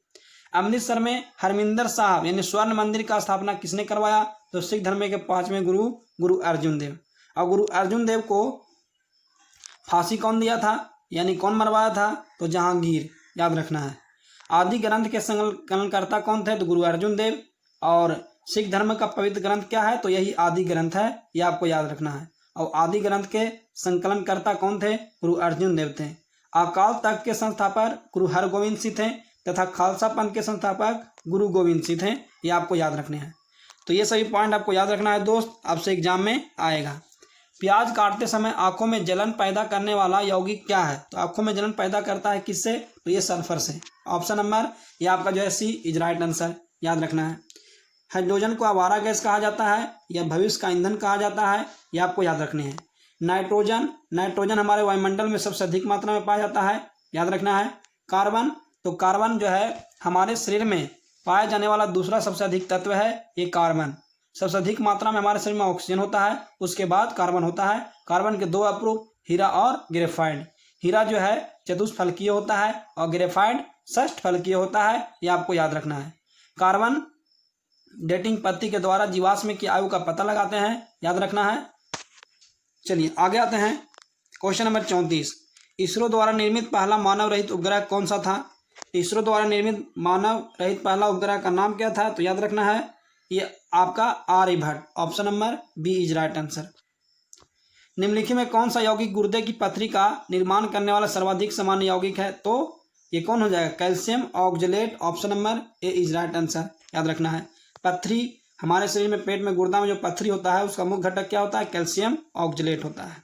अमृतसर में हरमिंदर साहब यानी स्वर्ण मंदिर का स्थापना किसने करवाया? तो सिख धर्म के 5वें गुरु अर्जुन देव। और गुरु अर्जुन देव को फांसी कौन दिया था, यानी कौन मरवाया था? तो जहांगीर, याद रखना है। आदि ग्रंथ के संकलनकर्ता कौन थे? तो गुरु अर्जुन देव। और सिख धर्म का पवित्र ग्रंथ क्या है? तो यही आदि ग्रंथ है, यह आपको याद रखना है। और आदि ग्रंथ के संकलनकर्ता कौन थे? गुरु अर्जुन देव थे। अकाल तख्त के संस्थापक गुरु हरगोविंद सिंह थे तथा खालसा पंथ के संस्थापक गुरु गोविंद सिंह थे, ये आपको याद रखने हैं। तो ये सभी पॉइंट आपको याद रखना है दोस्त, आपसे एग्जाम में आएगा। प्याज काटते समय आंखों में जलन पैदा करने वाला यौगिक क्या है? तो आंखों में जलन पैदा करता है किससे? तो ये सल्फर से। ऑप्शन नंबर ये आपका सी इज राइट आंसर, याद रखना है। हाइड्रोजन को आवारा गैस कहा जाता है या भविष्य का ईंधन कहा जाता है, यह आपको याद रखने हैं। नाइट्रोजन हमारे वायुमंडल में सबसे अधिक मात्रा में पाया जाता है, याद रखना है। कार्बन हमारे शरीर में पाया जाने वाला दूसरा सबसे अधिक तत्व है ये कार्बन। सबसे अधिक मात्रा में हमारे शरीर में ऑक्सीजन होता है, उसके बाद कार्बन होता है। कार्बन के 2 अप्रूप, हीरा और ग्रेफाइट। हीरा चतुष्फलकीय होता है और ग्रेफाइट षष्ठफलकीय होता है, यह आपको याद रखना है। कार्बन डेटिंग पद्धति के द्वारा जीवाश्म की आयु का पता लगाते हैं, याद रखना है। चलिए आगे आते हैं। क्वेश्चन नंबर 34, इसरो द्वारा निर्मित पहला मानव रहित उपग्रह कौन सा था? इसरो द्वारा निर्मित मानव रहित पहला उपग्रह का नाम क्या था? तो याद रखना है ये आपका Aryabhatta. Option number B is right answer. निम्नलिखित में कौन सा यौगिक गुर्दे की पथरी का निर्माण करने वाला सर्वाधिक सामान्य यौगिक है? तो ये कौन हो जाएगा? Calcium oxalate. Option number A is right answer, याद रखना है। पथरी हमारे शरीर में, पेट में, गुर्दा में जो पथरी होता है उसका मुख्य घटक क्या होता है? कैल्शियम ऑक्जेलेट होता है।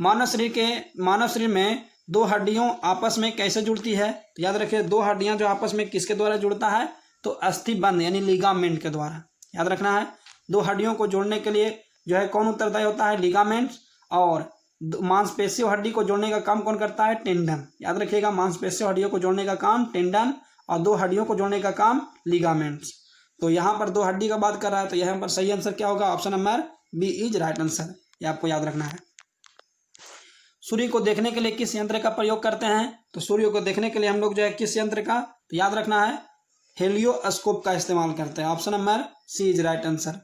मानव शरीर में 2 हड्डियों आपस में कैसे जुड़ती है? तो याद रखिए 2 हड्डियां जो आपस में किसके द्वारा जुड़ता है? तो अस्थिबंध यानी लिगामेंट के द्वारा, याद रखना है। 2 हड्डियों को जोड़ने के लिए कौन उत्तरदायी होता है? लिगामेंट। और मांसपेशियों हड्डी को जोड़ने का काम कौन करता है? टेंडन। याद रखिएगा मांसपेशियों हड्डियों को जोड़ने का काम टेंडन और 2 हड्डियों को जोड़ने का काम लिगामेंट्स। तो यहाँ पर 2 हड्डी का बात कर रहा है, तो यहाँ पर सही आंसर क्या होगा? Option number B is right answer, ये आपको याद रखना है। सूर्य को देखने के लिए किस यंत्र का प्रयोग करते हैं? तो सूर्य को देखने के लिए हम लोग किस यंत्र का? तो याद रखना है हेलियोस्कोप का इस्तेमाल करते हैं। Option number C is right answer.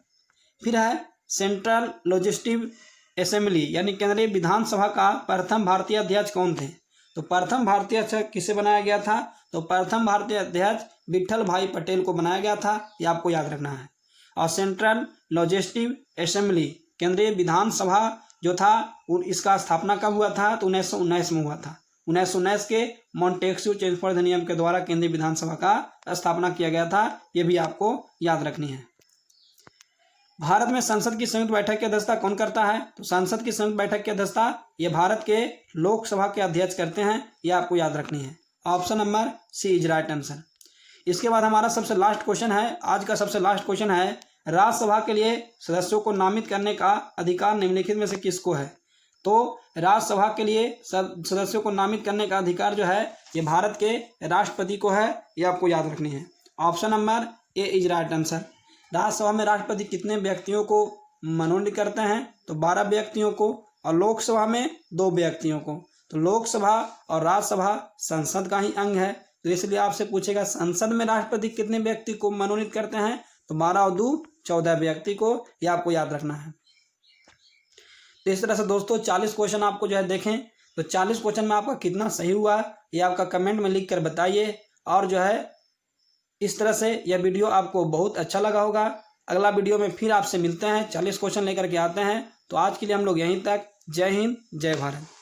फिर है सेंट्रल लेजिस्लेटिव असेंबली यानी केंद्रीय विधानसभा का प्रथम भारतीय अध्यक्ष कौन थे? तो प्रथम भारतीय अध्यक्ष किसे बनाया गया था? तो प्रथम भारतीय अध्यक्ष विट्ठल भाई पटेल को बनाया गया था, ये आपको याद रखना है। और सेंट्रल लेजिस्लेटिव असेंबली केंद्रीय विधानसभा जो था इसका स्थापना कब हुआ था? तो 1919 में हुआ था। 1919 के मॉन्टेस्क्यू चेम्सफोर्ड अधिनियम के द्वारा केंद्रीय विधानसभा का स्थापना किया गया था, ये भी आपको याद रखनी है। भारत में संसद की संयुक्त बैठक की अध्यक्षता कौन करता है? तो संसद की संयुक्त बैठक की अध्यक्षता ये भारत के लोकसभा के अध्यक्ष करते हैं, ये आपको याद रखनी है। Option number C is right answer. इसके बाद हमारा सबसे लास्ट क्वेश्चन है, आज का सबसे लास्ट क्वेश्चन है, राज्यसभा के लिए सदस्यों को नामित करने का अधिकार निम्नलिखित में से किसको है? तो राज्यसभा के लिए सदस्यों को नामित करने का अधिकार ये भारत के राष्ट्रपति को है, ये आपको याद रखनी है। Option number A is right answer. Rajya Sabha में राष्ट्रपति कितने व्यक्तियों को मनोनीत करते हैं? तो 12 व्यक्तियों को, और लोकसभा में 2 व्यक्तियों को। तो लोकसभा और राज्यसभा संसद का ही अंग है, तो इसलिए आपसे पूछेगा संसद में राष्ट्रपति कितने व्यक्ति को मनोनीत करते हैं? तो 12 और 2 14 व्यक्ति को, यह आपको याद रखना है। तो इस तरह से दोस्तों 40 क्वेश्चन आपको जो है देखें, तो 40 क्वेश्चन में आपका कितना सही हुआ ये आपका कमेंट में लिख कर बताइए। और जो है इस तरह से यह वीडियो आपको बहुत अच्छा लगा होगा। अगला वीडियो में फिर आपसे मिलते हैं, 40 क्वेश्चन लेकर के आते हैं। तो आज के लिए हम लोग यहीं तक। जय हिंद, जय भारत।